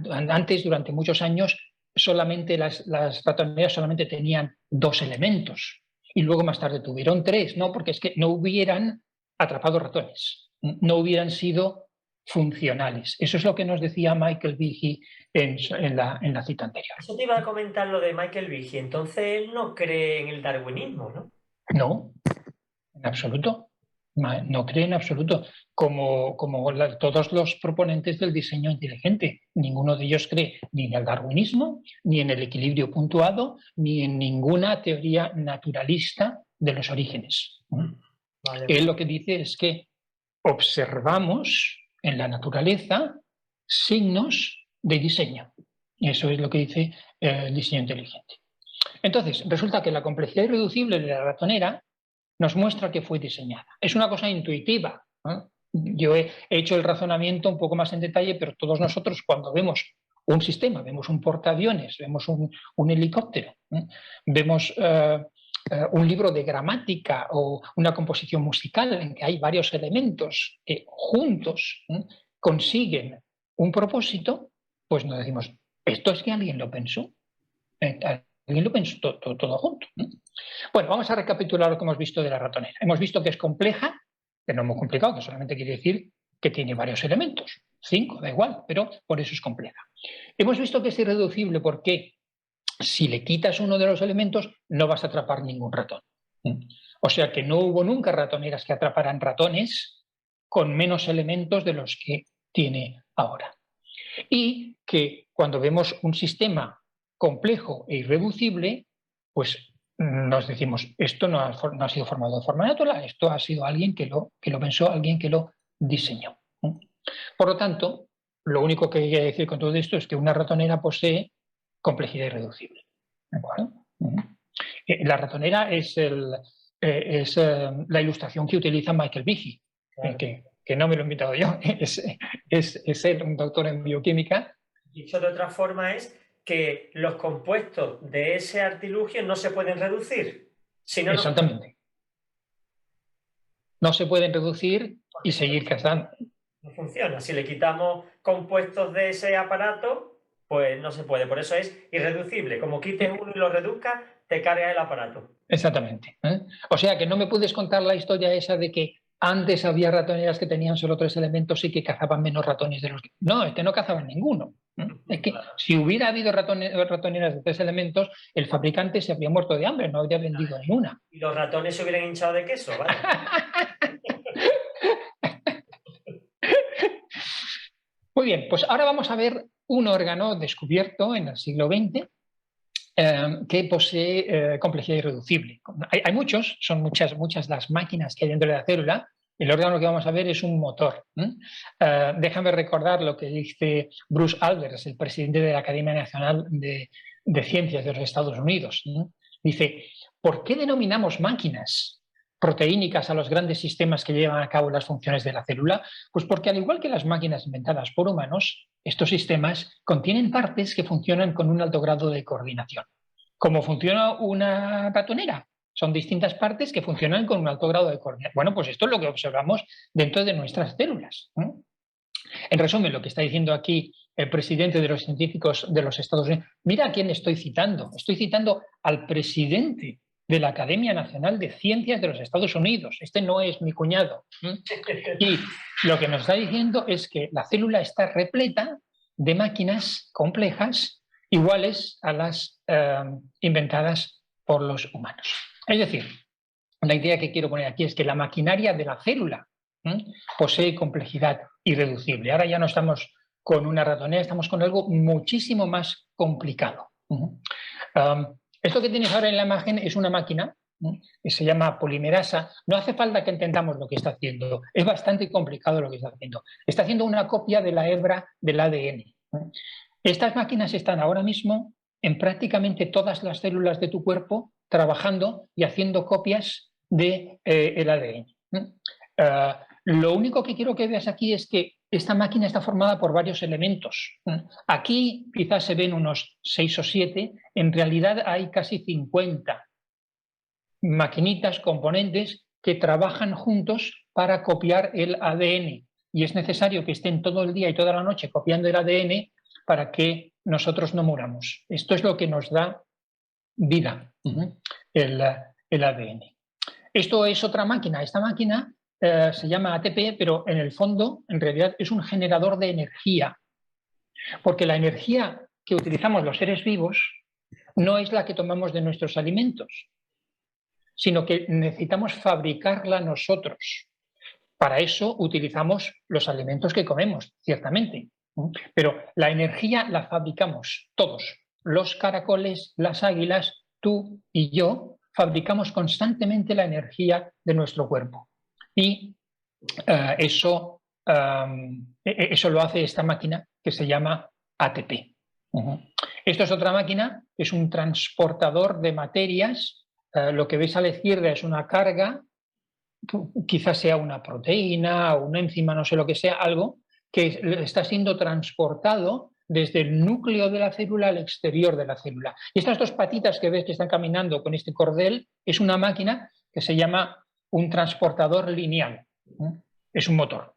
antes, durante muchos años, solamente las ratoneras solamente tenían 2 elementos y luego más tarde tuvieron 3, ¿no? Porque es que no hubieran atrapado ratones, no hubieran sido funcionales. Eso es lo que nos decía Michael Behe en la cita anterior. Eso te iba a comentar lo de Michael Behe. Entonces él no cree en el darwinismo, ¿no? No, en absoluto. No cree en absoluto, como todos los proponentes del diseño inteligente. Ninguno de ellos cree ni en el darwinismo, ni en el equilibrio puntuado, ni en ninguna teoría naturalista de los orígenes. Vale. Él lo que dice es que observamos en la naturaleza signos de diseño. Eso es lo que dice el diseño inteligente. Entonces, resulta que la complejidad irreducible de la ratonera nos muestra que fue diseñada. Es una cosa intuitiva. Yo he hecho el razonamiento un poco más en detalle, pero todos nosotros cuando vemos un sistema, vemos un portaaviones, vemos un helicóptero, vemos un libro de gramática o una composición musical en que hay varios elementos que juntos consiguen un propósito, pues nos decimos, esto es que alguien lo pensó. Alguien lo pensó todo junto. Bueno, vamos a recapitular lo que hemos visto de la ratonera. Hemos visto que es compleja, que no es muy complicado, que solamente quiere decir que tiene varios elementos. 5, da igual, pero por eso es compleja. Hemos visto que es irreducible porque si le quitas uno de los elementos no vas a atrapar ningún ratón. O sea que no hubo nunca ratoneras que atraparan ratones con menos elementos de los que tiene ahora. Y que cuando vemos un sistema complejo e irreducible, pues nos decimos, esto no ha sido formado de forma natural, esto ha sido alguien que lo pensó, alguien que lo diseñó. Por lo tanto, lo único que hay que decir con todo esto es que una ratonera posee complejidad irreducible. ¿De acuerdo? La ratonera es la ilustración que utiliza Michael Behe, claro. que no me lo he inventado yo, es él, un doctor en bioquímica. Dicho de otra forma es que los compuestos de ese artilugio no se pueden reducir. Si no, exactamente. No se pueden reducir y seguir cazando. No funciona. Si le quitamos compuestos de ese aparato, pues no se puede. Por eso es irreducible. Como quites uno y lo reduzcas, te carga el aparato. Exactamente. O sea que no me puedes contar la historia esa de que antes había ratoneras que tenían solo 3 elementos y que cazaban menos ratones de los que... No, es que no cazaban ninguno. Es que si hubiera habido ratoneras de 3 elementos, el fabricante se habría muerto de hambre, no habría vendido ni una. Y los ratones se hubieran hinchado de queso, ¿vale? Muy bien, pues ahora vamos a ver un órgano descubierto en el siglo XX que posee complejidad irreducible. Hay muchos, son muchas las máquinas que hay dentro de la célula. El órgano que vamos a ver es un motor. Déjame recordar lo que dice Bruce Albers, el presidente de la Academia Nacional de Ciencias de los Estados Unidos. Dice, ¿por qué denominamos máquinas proteínicas a los grandes sistemas que llevan a cabo las funciones de la célula? Pues porque al igual que las máquinas inventadas por humanos, estos sistemas contienen partes que funcionan con un alto grado de coordinación. ¿Cómo funciona una ratonera? Son distintas partes que funcionan con un alto grado de coordinación. Bueno, pues esto es lo que observamos dentro de nuestras células. En resumen, lo que está diciendo aquí el presidente de los científicos de los Estados Unidos, mira a quién estoy citando. Estoy citando al presidente de la Academia Nacional de Ciencias de los Estados Unidos. Este no es mi cuñado. Y lo que nos está diciendo es que la célula está repleta de máquinas complejas iguales a las inventadas por los humanos. Es decir, la idea que quiero poner aquí es que la maquinaria de la célula posee complejidad irreducible. Ahora ya no estamos con una ratonera, estamos con algo muchísimo más complicado. Esto que tienes ahora en la imagen es una máquina que se llama polimerasa. No hace falta que entendamos lo que está haciendo, es bastante complicado lo que está haciendo. Está haciendo una copia de la hebra del ADN. Estas máquinas están ahora mismo en prácticamente todas las células de tu cuerpo trabajando y haciendo copias del ADN. Lo único que quiero que veas aquí es que esta máquina está formada por varios elementos. Aquí quizás se ven unos 6 o 7, en realidad hay casi 50 maquinitas, componentes que trabajan juntos para copiar el ADN. Y es necesario que estén todo el día y toda la noche copiando el ADN para que nosotros no muramos. Esto es lo que nos da vida, el ADN. Esto es otra máquina. Esta máquina se llama ATP, pero en el fondo, en realidad, es un generador de energía. Porque la energía que utilizamos los seres vivos no es la que tomamos de nuestros alimentos, sino que necesitamos fabricarla nosotros. Para eso utilizamos los alimentos que comemos, ciertamente. Pero la energía la fabricamos todos. Los caracoles, las águilas, tú y yo fabricamos constantemente la energía de nuestro cuerpo. Y eso lo hace esta máquina que se llama ATP. Esto es otra máquina, que es un transportador de materias. Lo que ves a la izquierda es una carga, quizás sea una proteína o una enzima, no sé lo que sea, algo que está siendo transportado desde el núcleo de la célula al exterior de la célula. Y estas dos patitas que ves que están caminando con este cordel es una máquina que se llama un transportador lineal. Es un motor.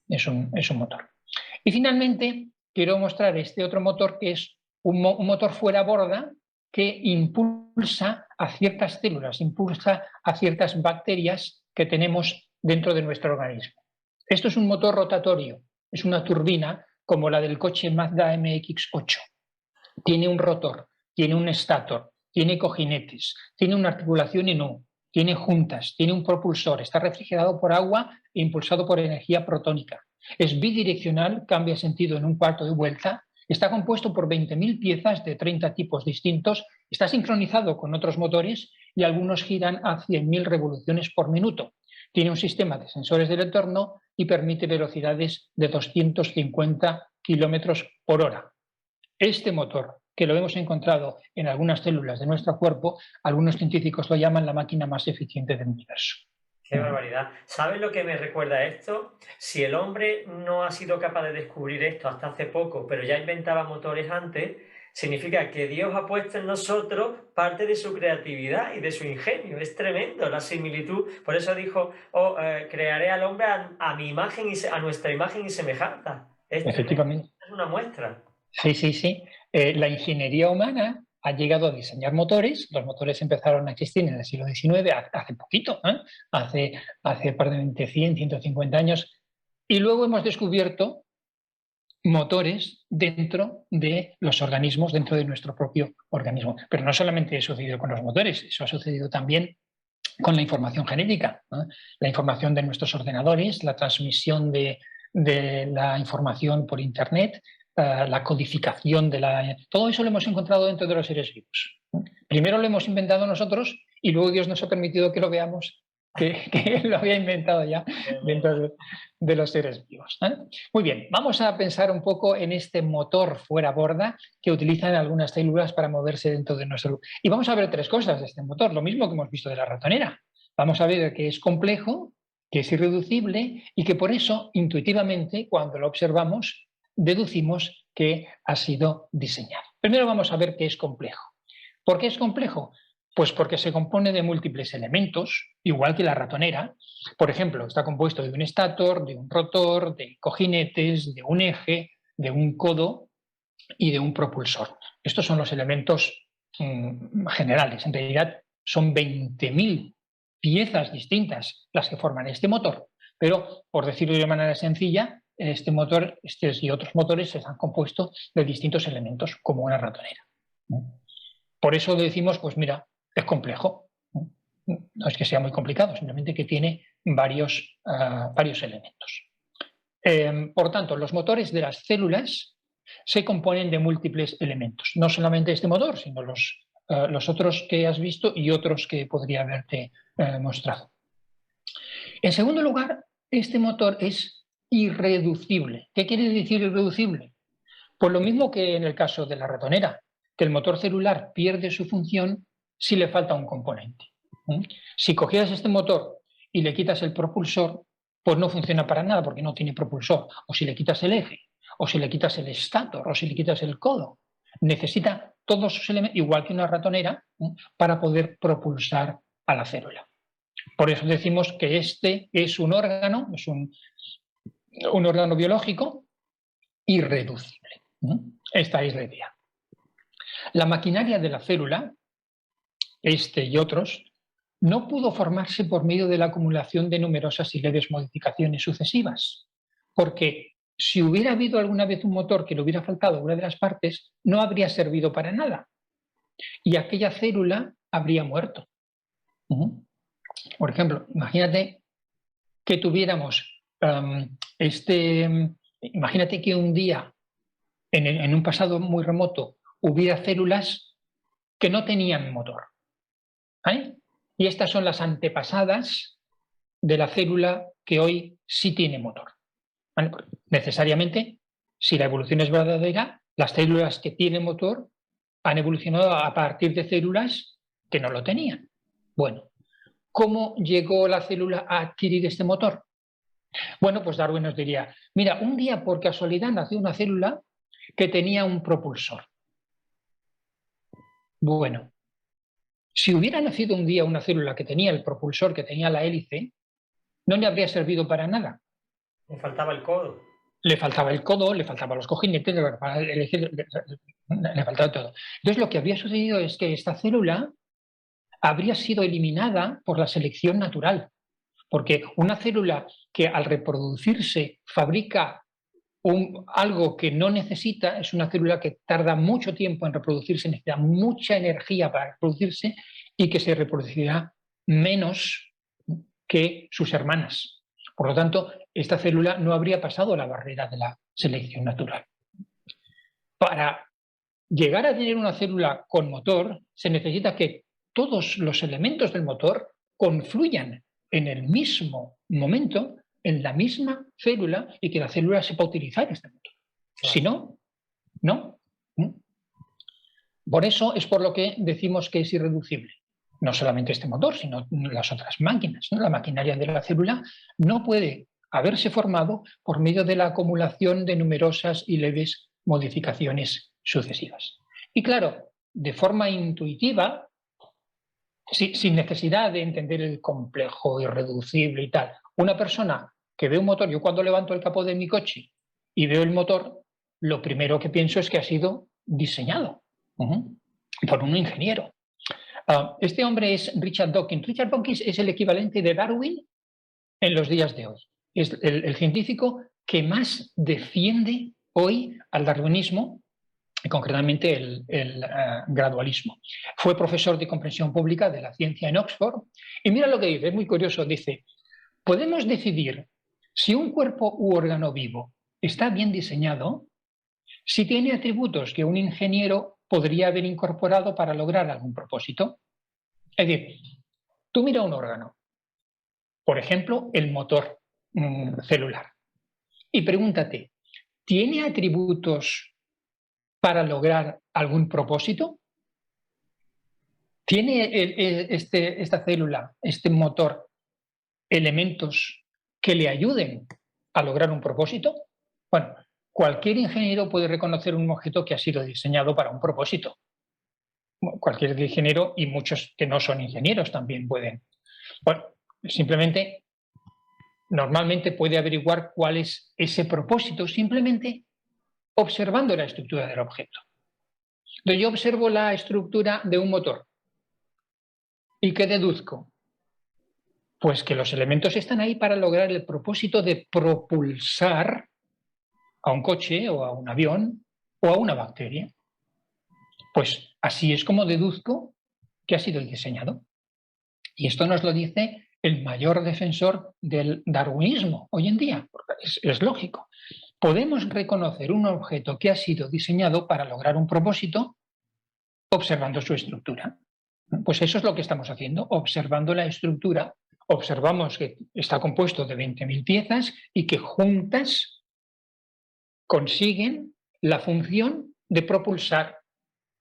Es un motor. Y finalmente quiero mostrar este otro motor que es un motor fuera borda que impulsa a ciertas células, impulsa a ciertas bacterias que tenemos dentro de nuestro organismo. Esto es un motor rotatorio, es una turbina como la del coche Mazda MX-8. Tiene un rotor, tiene un estator, tiene cojinetes, tiene una articulación en U, tiene juntas, tiene un propulsor, está refrigerado por agua e impulsado por energía protónica. Es bidireccional, cambia sentido en un cuarto de vuelta, está compuesto por 20.000 piezas de 30 tipos distintos, está sincronizado con otros motores y algunos giran a 100.000 revoluciones por minuto. Tiene un sistema de sensores del entorno y permite velocidades de 250 kilómetros por hora. Este motor, que lo hemos encontrado en algunas células de nuestro cuerpo, algunos científicos lo llaman la máquina más eficiente del universo. ¡Qué barbaridad! ¿Sabes lo que me recuerda esto? Si el hombre no ha sido capaz de descubrir esto hasta hace poco, pero ya inventaba motores antes, significa que Dios ha puesto en nosotros parte de su creatividad y de su ingenio. Es tremendo la similitud. Por eso dijo, crearé al hombre a mi imagen a nuestra imagen y semejanza. Efectivamente. Es una muestra. Sí. La ingeniería humana ha llegado a diseñar motores. Los motores empezaron a existir en el siglo XIX, hace poquito, hace aproximadamente 100, 150 años. Y luego hemos descubierto motores dentro de los organismos, dentro de nuestro propio organismo. Pero no solamente ha sucedido con los motores, eso ha sucedido también con la información genética, la información de nuestros ordenadores, la transmisión de la información por Internet, la codificación todo eso lo hemos encontrado dentro de los seres vivos. Primero lo hemos inventado nosotros y luego Dios nos ha permitido que lo veamos, que Él lo había inventado ya dentro de los seres vivos. Muy bien, vamos a pensar un poco en este motor fuera borda que utilizan algunas células para moverse dentro de nuestro... Y vamos a ver tres cosas de este motor, lo mismo que hemos visto de la ratonera. Vamos a ver que es complejo, que es irreducible y que por eso, intuitivamente, cuando lo observamos, deducimos que ha sido diseñado. Primero vamos a ver qué es complejo. ¿Por qué es complejo? Pues porque se compone de múltiples elementos, igual que la ratonera. Por ejemplo, está compuesto de un estator, de un rotor, de cojinetes, de un eje, de un codo y de un propulsor. Estos son los elementos generales. En realidad son 20.000 piezas distintas las que forman este motor. Pero, por decirlo de una manera sencilla, este motor y otros motores están compuestos de distintos elementos, como una ratonera. Por eso decimos, pues mira, es complejo. No es que sea muy complicado, simplemente que tiene varios elementos. Por tanto, los motores de las células se componen de múltiples elementos. No solamente este motor, sino los otros que has visto y otros que podría haberte mostrado. En segundo lugar, este motor es irreducible. ¿Qué quiere decir irreducible? Pues lo mismo que en el caso de la ratonera, que el motor celular pierde su función si le falta un componente. Si cogieras este motor y le quitas el propulsor, pues no funciona para nada porque no tiene propulsor. O si le quitas el eje, o si le quitas el estator, o si le quitas el codo. Necesita todos sus elementos, igual que una ratonera, para poder propulsar a la célula. Por eso decimos que este es un órgano, un órgano biológico irreducible. Esta es la idea. La maquinaria de la célula, este y otros, no pudo formarse por medio de la acumulación de numerosas y leves modificaciones sucesivas, porque si hubiera habido alguna vez un motor que le hubiera faltado una de las partes, no habría servido para nada y aquella célula habría muerto. Por ejemplo, imagínate que tuviéramos imagínate que un día, en un pasado muy remoto, hubiera células que no tenían motor. ¿Vale? Y estas son las antepasadas de la célula que hoy sí tiene motor. ¿Vale? Necesariamente, si la evolución es verdadera, las células que tienen motor han evolucionado a partir de células que no lo tenían. Bueno, ¿cómo llegó la célula a adquirir este motor? Bueno, pues Darwin nos diría, mira, un día por casualidad nació una célula que tenía un propulsor. Bueno, si hubiera nacido un día una célula que tenía el propulsor, que tenía la hélice, no le habría servido para nada. Le faltaba el codo. Le faltaba el codo, le faltaban los cojinetes, le faltaba todo. Entonces lo que habría sucedido es que esta célula habría sido eliminada por la selección natural, porque una célula que al reproducirse fabrica algo que no necesita, es una célula que tarda mucho tiempo en reproducirse, necesita mucha energía para reproducirse y que se reproducirá menos que sus hermanas. Por lo tanto, esta célula no habría pasado la barrera de la selección natural. Para llegar a tener una célula con motor, se necesita que todos los elementos del motor confluyan en el mismo momento, en la misma célula, y que la célula sepa utilizar este motor. Claro. Si no, no. Por eso es por lo que decimos que es irreducible. No solamente este motor, sino las otras máquinas, ¿no? La maquinaria de la célula no puede haberse formado por medio de la acumulación de numerosas y leves modificaciones sucesivas. Y claro, de forma intuitiva, sin necesidad de entender el complejo, irreducible y tal, una persona que ve un motor, yo cuando levanto el capó de mi coche y veo el motor, lo primero que pienso es que ha sido diseñado por un ingeniero. Este hombre es Richard Dawkins. Richard Dawkins es el equivalente de Darwin en los días de hoy. Es el científico que más defiende hoy al darwinismo, y concretamente el gradualismo. Fue profesor de comprensión pública de la ciencia en Oxford y mira lo que dice, es muy curioso, dice, podemos decidir si un cuerpo u órgano vivo está bien diseñado, si tiene atributos que un ingeniero podría haber incorporado para lograr algún propósito. Es decir, tú mira un órgano, por ejemplo, el motor celular, y pregúntate, ¿tiene atributos para lograr algún propósito? ¿Tiene esta célula, este motor, elementos que le ayuden a lograr un propósito? Bueno, cualquier ingeniero puede reconocer un objeto que ha sido diseñado para un propósito. Cualquier ingeniero y muchos que no son ingenieros también pueden. Bueno, simplemente, normalmente puede averiguar cuál es ese propósito simplemente observando la estructura del objeto. Entonces yo observo la estructura de un motor. ¿Y qué deduzco? Pues que los elementos están ahí para lograr el propósito de propulsar a un coche o a un avión o a una bacteria. Pues así es como deduzco que ha sido diseñado. Y esto nos lo dice el mayor defensor del darwinismo hoy en día, porque es lógico. Podemos reconocer un objeto que ha sido diseñado para lograr un propósito observando su estructura. Pues eso es lo que estamos haciendo, observando la estructura. Observamos que está compuesto de 20.000 piezas y que juntas consiguen la función de propulsar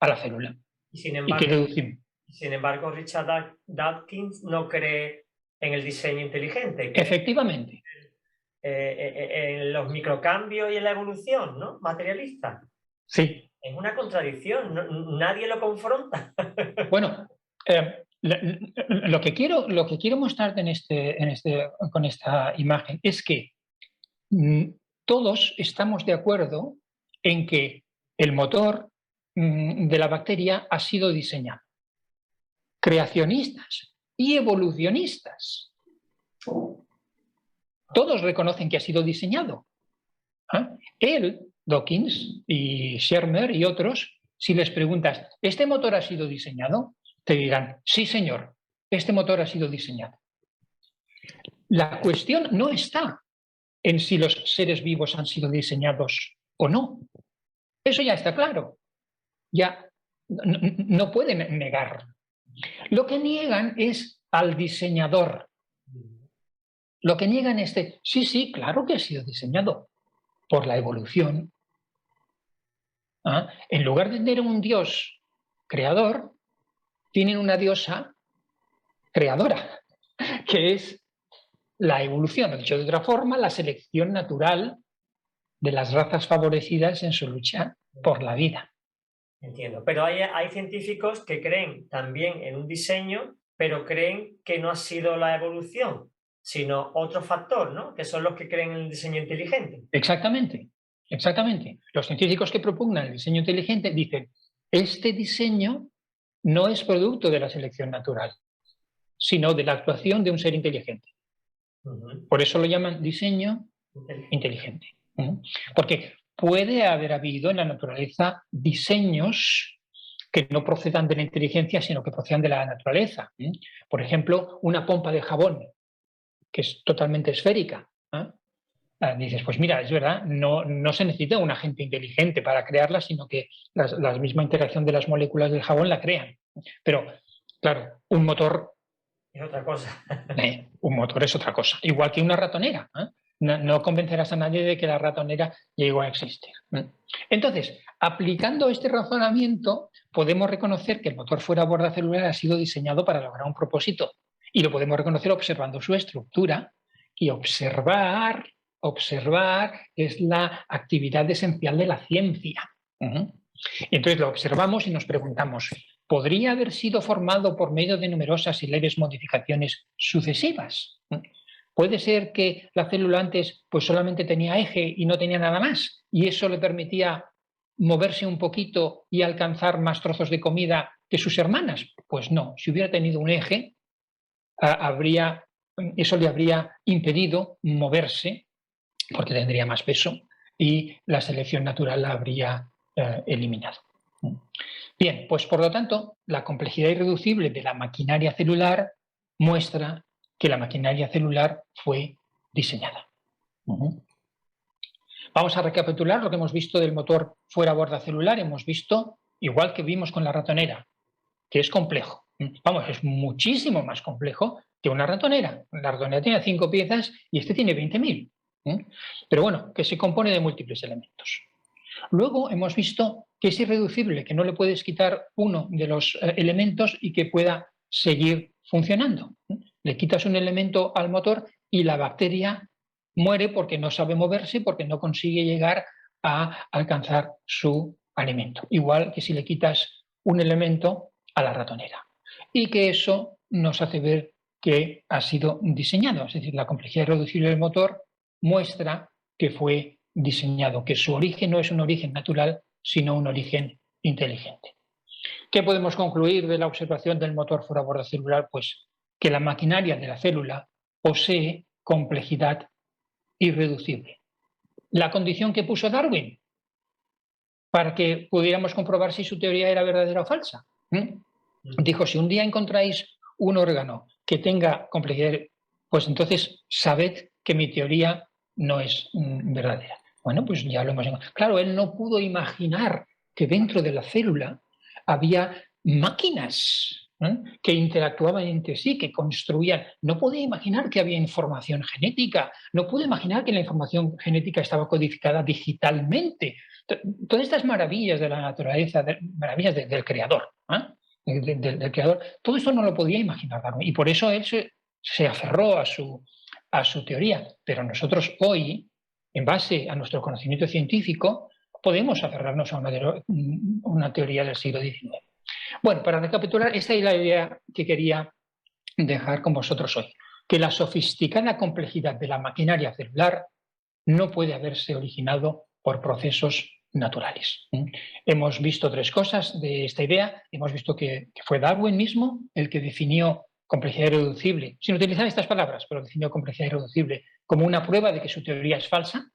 a la célula. Y sin ¿Y qué deducimos? Richard Dawkins no cree en el diseño inteligente. Efectivamente. En los microcambios y en la evolución, ¿no? Materialista. Sí. Es una contradicción, nadie lo confronta. Bueno, lo que quiero mostrarte con esta imagen es que todos estamos de acuerdo en que el motor de la bacteria ha sido diseñado. Creacionistas y evolucionistas. Todos reconocen que ha sido diseñado. Él, Dawkins y Shermer y otros, si les preguntas, ¿este motor ha sido diseñado? Te dirán, sí señor, este motor ha sido diseñado. La cuestión no está en si los seres vivos han sido diseñados o no. Eso ya está claro. Ya no pueden negar. Lo que niegan es al diseñador. Lo que niegan es sí, claro que ha sido diseñado por la evolución. En lugar de tener un dios creador, tienen una diosa creadora, que es la evolución, o dicho de otra forma, la selección natural de las razas favorecidas en su lucha por la vida. Entiendo, pero hay científicos que creen también en un diseño, pero creen que no ha sido la evolución, sino otro factor, ¿no? Que son los que creen en el diseño inteligente. Exactamente. Los científicos que propugnan el diseño inteligente dicen, este diseño no es producto de la selección natural, sino de la actuación de un ser inteligente. Por eso lo llaman diseño inteligente. Porque puede haber habido en la naturaleza diseños que no procedan de la inteligencia, sino que procedan de la naturaleza. Por ejemplo, una pompa de jabón, que es totalmente esférica. Dices, pues mira, es verdad, no se necesita un agente inteligente para crearla, sino que la misma interacción de las moléculas del jabón la crean. Pero, claro, un motor es otra cosa. Un motor es otra cosa. Igual que una ratonera. No convencerás a nadie de que la ratonera llegó a existir. Entonces, aplicando este razonamiento, podemos reconocer que el motor fuera borda celular ha sido diseñado para lograr un propósito. Y lo podemos reconocer observando su estructura. Y observar es la actividad esencial de la ciencia. Y entonces lo observamos y nos preguntamos, ¿podría haber sido formado por medio de numerosas y leves modificaciones sucesivas? Puede ser que la célula antes pues solamente tenía eje y no tenía nada más, y eso le permitía moverse un poquito y alcanzar más trozos de comida que sus hermanas. Pues no, si hubiera tenido un eje, eso le habría impedido moverse, porque tendría más peso, y la selección natural la habría eliminado. Bien, pues por lo tanto, la complejidad irreducible de la maquinaria celular muestra que la maquinaria celular fue diseñada. Vamos a recapitular lo que hemos visto del motor fuera borda celular. Hemos visto, igual que vimos con la ratonera, que es complejo. Vamos, es muchísimo más complejo que una ratonera. La ratonera tiene 5 piezas y este tiene 20.000. Pero bueno, que se compone de múltiples elementos. Luego hemos visto que es irreducible, que no le puedes quitar uno de los elementos y que pueda seguir funcionando. Le quitas un elemento al motor y la bacteria muere porque no sabe moverse, porque no consigue llegar a alcanzar su alimento. Igual que si le quitas un elemento a la ratonera. Y que eso nos hace ver que ha sido diseñado. Es decir, la complejidad irreducible del motor muestra que fue diseñado, que su origen no es un origen natural, sino un origen inteligente. ¿Qué podemos concluir de la observación del motor fuera borda celular? Pues que la maquinaria de la célula posee complejidad irreducible. La condición que puso Darwin para que pudiéramos comprobar si su teoría era verdadera o falsa. Dijo, si un día encontráis un órgano que tenga complejidad, pues entonces sabed que mi teoría no es verdadera. Bueno, pues ya lo hemos encontrado. Claro, él no pudo imaginar que dentro de la célula había máquinas, ¿eh?, que interactuaban entre sí, que construían. No podía imaginar que había información genética, no pudo imaginar que la información genética estaba codificada digitalmente. Todas estas maravillas de la naturaleza, maravillas del creador, ¿eh?, del creador, todo eso no lo podía imaginar Darwin, y por eso él se aferró a su teoría. Pero nosotros hoy, en base a nuestro conocimiento científico, podemos aferrarnos a una teoría del siglo XIX. Bueno, para recapitular, esta es la idea que quería dejar con vosotros hoy, que la sofisticada complejidad de la maquinaria celular no puede haberse originado por procesos naturales. Hemos visto tres cosas de esta idea. Hemos visto que fue Darwin mismo el que definió complejidad irreducible, sin utilizar estas palabras, pero definió complejidad irreducible como una prueba de que su teoría es falsa.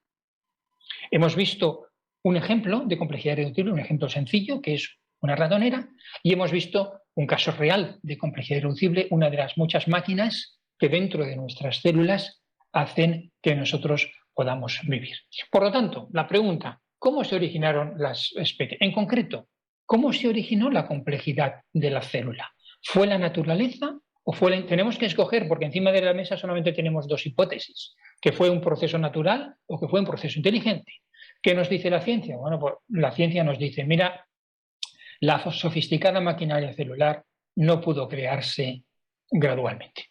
Hemos visto un ejemplo de complejidad irreducible, un ejemplo sencillo, que es una ratonera, y hemos visto un caso real de complejidad irreducible, una de las muchas máquinas que dentro de nuestras células hacen que nosotros podamos vivir. Por lo tanto, la pregunta, ¿cómo se originaron las especies? En concreto, ¿cómo se originó la complejidad de la célula? ¿Fue la naturaleza o tenemos que escoger, porque encima de la mesa solamente tenemos dos hipótesis, que fue un proceso natural o que fue un proceso inteligente? ¿Qué nos dice la ciencia? Bueno, pues la ciencia nos dice, mira, la sofisticada maquinaria celular no pudo crearse gradualmente.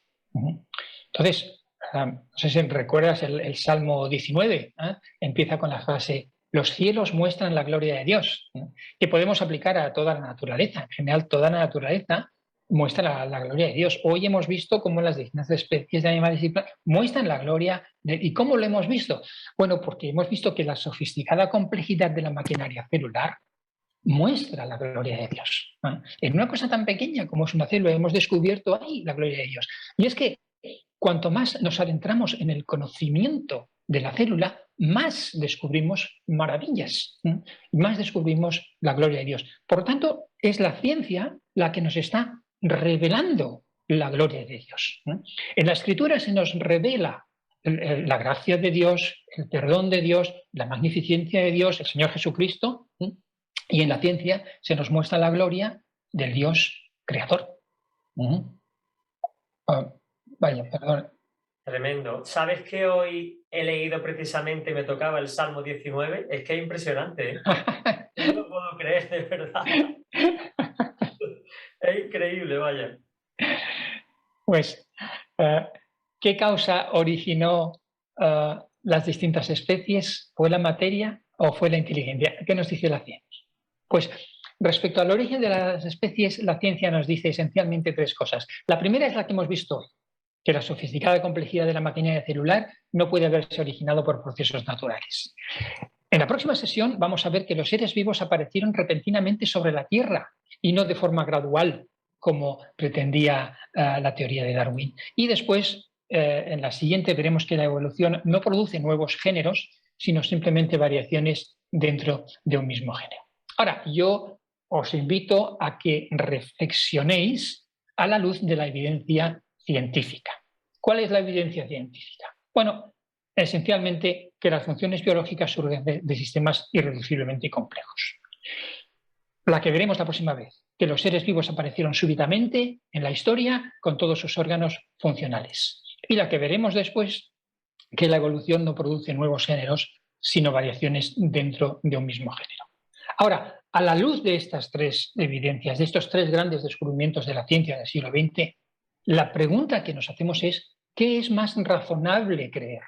Entonces, no sé si recuerdas el Salmo 19, ¿eh? Empieza con la frase, los cielos muestran la gloria de Dios, ¿eh?, que podemos aplicar a toda la naturaleza. En general, toda la naturaleza muestra la gloria de Dios. Hoy hemos visto cómo las distintas especies de animales y plantas muestran la gloria ¿y cómo lo hemos visto? Bueno, porque hemos visto que la sofisticada complejidad de la maquinaria celular muestra la gloria de Dios. En una cosa tan pequeña como es una célula hemos descubierto ahí la gloria de Dios. Y es que cuanto más nos adentramos en el conocimiento de la célula, más descubrimos maravillas, y más descubrimos la gloria de Dios. Por lo tanto, es la ciencia la que nos está revelando la gloria de Dios. En la Escritura se nos revela la gracia de Dios, el perdón de Dios, la magnificencia de Dios, el Señor Jesucristo, y en la ciencia se nos muestra la gloria del Dios creador. Vaya, perdón. Tremendo. ¿Sabes que hoy he leído precisamente, me tocaba el Salmo 19? Es que es impresionante, ¿eh? No lo puedo creer, de verdad. Es increíble, vaya. Pues, ¿qué causa originó las distintas especies? ¿Fue la materia o fue la inteligencia? ¿Qué nos dice la ciencia? Pues respecto al origen de las especies, la ciencia nos dice esencialmente tres cosas. La primera es la que hemos visto hoy, que la sofisticada complejidad de la maquinaria celular no puede haberse originado por procesos naturales. En la próxima sesión vamos a ver que los seres vivos aparecieron repentinamente sobre la Tierra y no de forma gradual, como pretendía la teoría de Darwin. Y después, en la siguiente, veremos que la evolución no produce nuevos géneros, sino simplemente variaciones dentro de un mismo género. Ahora, yo os invito a que reflexionéis a la luz de la evidencia científica. ¿Cuál es la evidencia científica? Bueno, esencialmente que las funciones biológicas surgen de sistemas irreduciblemente complejos. La que veremos la próxima vez, que los seres vivos aparecieron súbitamente en la historia con todos sus órganos funcionales. Y la que veremos después, que la evolución no produce nuevos géneros, sino variaciones dentro de un mismo género. Ahora, a la luz de estas tres evidencias, de estos tres grandes descubrimientos de la ciencia del siglo XX, la pregunta que nos hacemos es, ¿qué es más razonable creer?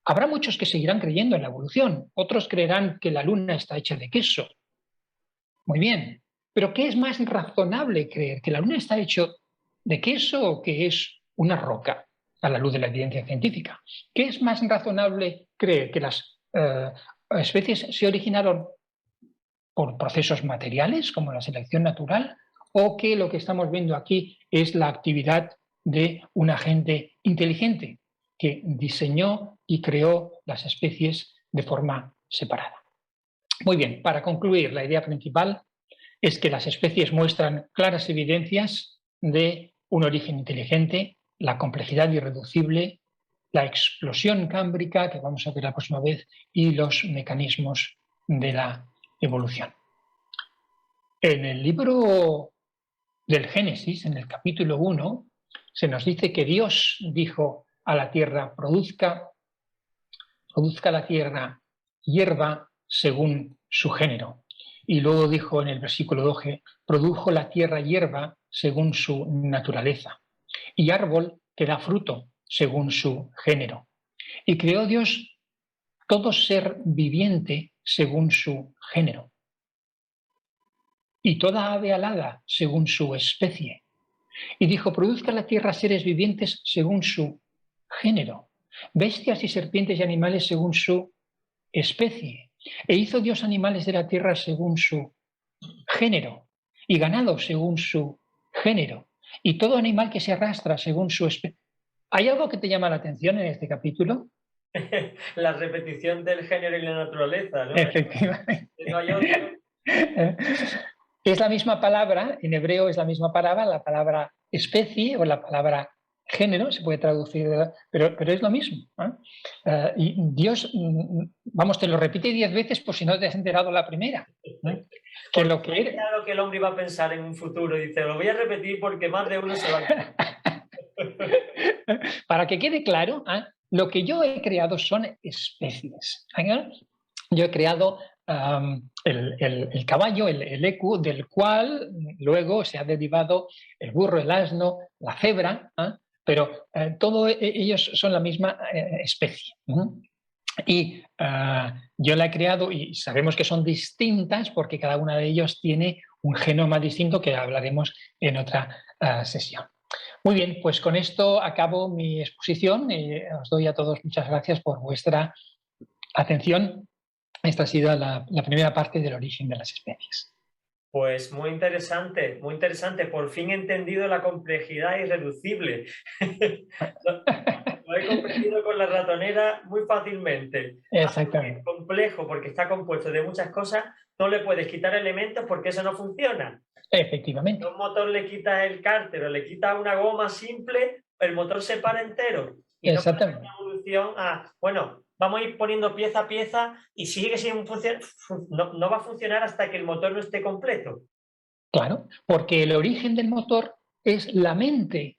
Habrá muchos que seguirán creyendo en la evolución, otros creerán que la luna está hecha de queso. Muy bien, pero ¿qué es más razonable creer? ¿Que la luna está hecha de queso o que es una roca a la luz de la evidencia científica? ¿Qué es más razonable creer? ¿Que las especies se originaron por procesos materiales como la selección natural o que lo que estamos viendo aquí es la actividad de un agente inteligente que diseñó y creó las especies de forma separada? Muy bien, para concluir, la idea principal, es que las especies muestran claras evidencias de un origen inteligente, la complejidad irreducible, la explosión cámbrica, que vamos a ver la próxima vez, y los mecanismos de la evolución. En el libro del Génesis, en el capítulo 1, se nos dice que Dios dijo a la tierra: produzca la tierra hierba según su género. Y luego dijo en el versículo 12: produjo la tierra hierba según su naturaleza, y árbol que da fruto según su género. Y creó Dios todo ser viviente según su género, y toda ave alada según su especie. Y dijo: produzca la tierra seres vivientes según su género, bestias y serpientes y animales según su especie. E hizo Dios animales de la tierra según su género, y ganado según su género, y todo animal que se arrastra según su especie. ¿Hay algo que te llama la atención en este capítulo? La repetición del género y la naturaleza, ¿no? Efectivamente. No hay otro. Es la misma palabra, en hebreo es la misma palabra, la palabra especie o la palabra género, se puede traducir, pero es lo mismo, ¿eh? Y Dios, vamos, te lo repite 10 veces por si no te has enterado la primera. Que lo que era... Claro que el hombre iba a pensar en un futuro, dice: lo voy a repetir porque más de uno se va a... Para que quede claro, lo que yo he creado son especies. Yo he creado el caballo, el ecu, del cual luego se ha derivado el burro, el asno, la cebra, pero todos ellos son la misma especie. Y yo la he creado, y sabemos que son distintas porque cada una de ellos tiene un genoma distinto, que hablaremos en otra sesión. Muy bien, pues con esto acabo mi exposición. Os doy a todos muchas gracias por vuestra atención. Esta ha sido la primera parte del origen de las especies. Pues muy interesante, muy interesante. Por fin he entendido la complejidad irreducible. Lo he comprendido con la ratonera muy fácilmente. Exactamente. Es complejo porque está compuesto de muchas cosas, no le puedes quitar elementos porque eso no funciona. Efectivamente. A un motor le quitas el cárter o le quitas una goma simple, el motor se para entero. Y exactamente. No una evolución a, bueno, vamos a ir poniendo pieza a pieza y sigue sin funcionar, no va a funcionar hasta que el motor no esté completo. Claro, porque el origen del motor es la mente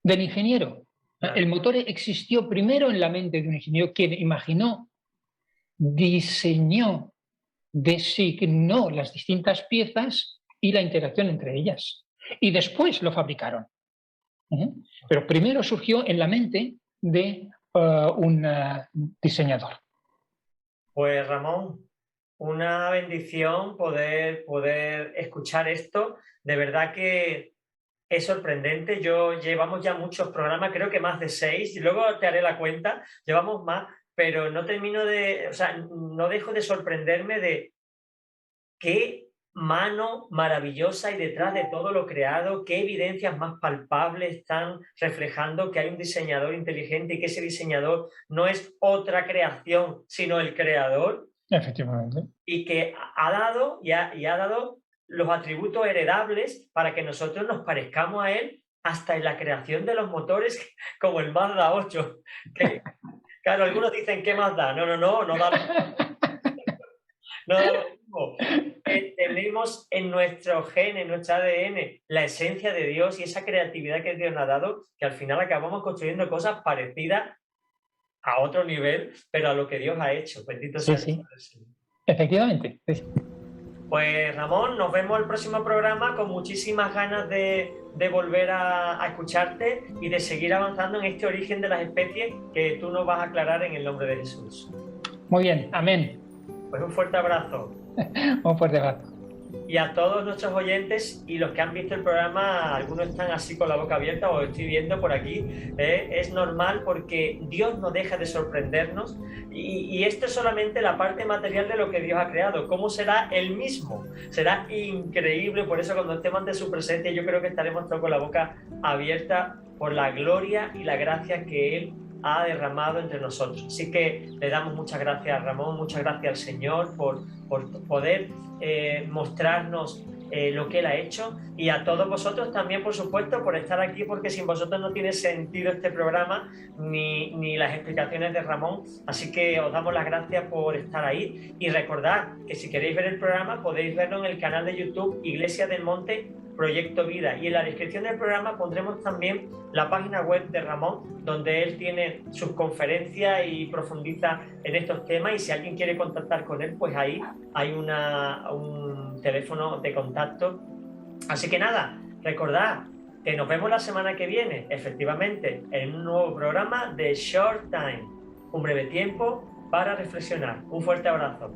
del ingeniero. Claro. El motor existió primero en la mente de un ingeniero, quien imaginó, diseñó, designó las distintas piezas y la interacción entre ellas. Y después lo fabricaron. Pero primero surgió en la mente de un diseñador. Pues Ramón, una bendición poder escuchar esto. De verdad que es sorprendente. Llevamos ya muchos programas, creo que más de 6, y luego te haré la cuenta, llevamos más, pero no no dejo de sorprenderme de qué mano maravillosa hay detrás de todo lo creado, qué evidencias más palpables están reflejando que hay un diseñador inteligente y que ese diseñador no es otra creación, sino el creador. Efectivamente. Y que ha dado los atributos heredables para que nosotros nos parezcamos a él hasta en la creación de los motores, como el Mazda 8. Que, claro, algunos dicen, ¿qué más da? No da no da lo mismo. Tenemos en nuestro gen, en nuestro ADN, la esencia de Dios y esa creatividad que Dios nos ha dado, que al final acabamos construyendo cosas parecidas a otro nivel, pero a lo que Dios ha hecho. Bendito sea el Señor. Efectivamente. Sí. Pues Ramón, nos vemos el próximo programa con muchísimas ganas de volver a escucharte y de seguir avanzando en este origen de las especies que tú nos vas a aclarar en el nombre de Jesús. Muy bien, amén. Pues un fuerte abrazo. Un fuerte abrazo. Y a todos nuestros oyentes y los que han visto el programa, algunos están así con la boca abierta, o estoy viendo por aquí, es normal porque Dios no deja de sorprendernos y esto es solamente la parte material de lo que Dios ha creado. ¿Cómo será Él mismo? Será increíble, por eso cuando estemos ante su presencia yo creo que estaremos todos con la boca abierta por la gloria y la gracia que Él ha derramado entre nosotros. Así que le damos muchas gracias a Ramón, muchas gracias al Señor por poder mostrarnos lo que él ha hecho, y a todos vosotros también, por supuesto, por estar aquí, porque sin vosotros no tiene sentido este programa ni las explicaciones de Ramón. Así que os damos las gracias por estar ahí, y recordad que si queréis ver el programa podéis verlo en el canal de YouTube Iglesia del Monte Proyecto Vida, y en la descripción del programa pondremos también la página web de Ramón, donde él tiene sus conferencias y profundiza en estos temas, y si alguien quiere contactar con él, pues ahí hay un teléfono de contacto. Así que nada, recordad que nos vemos la semana que viene, efectivamente, en un nuevo programa de Short Time, un breve tiempo para reflexionar. Un fuerte abrazo.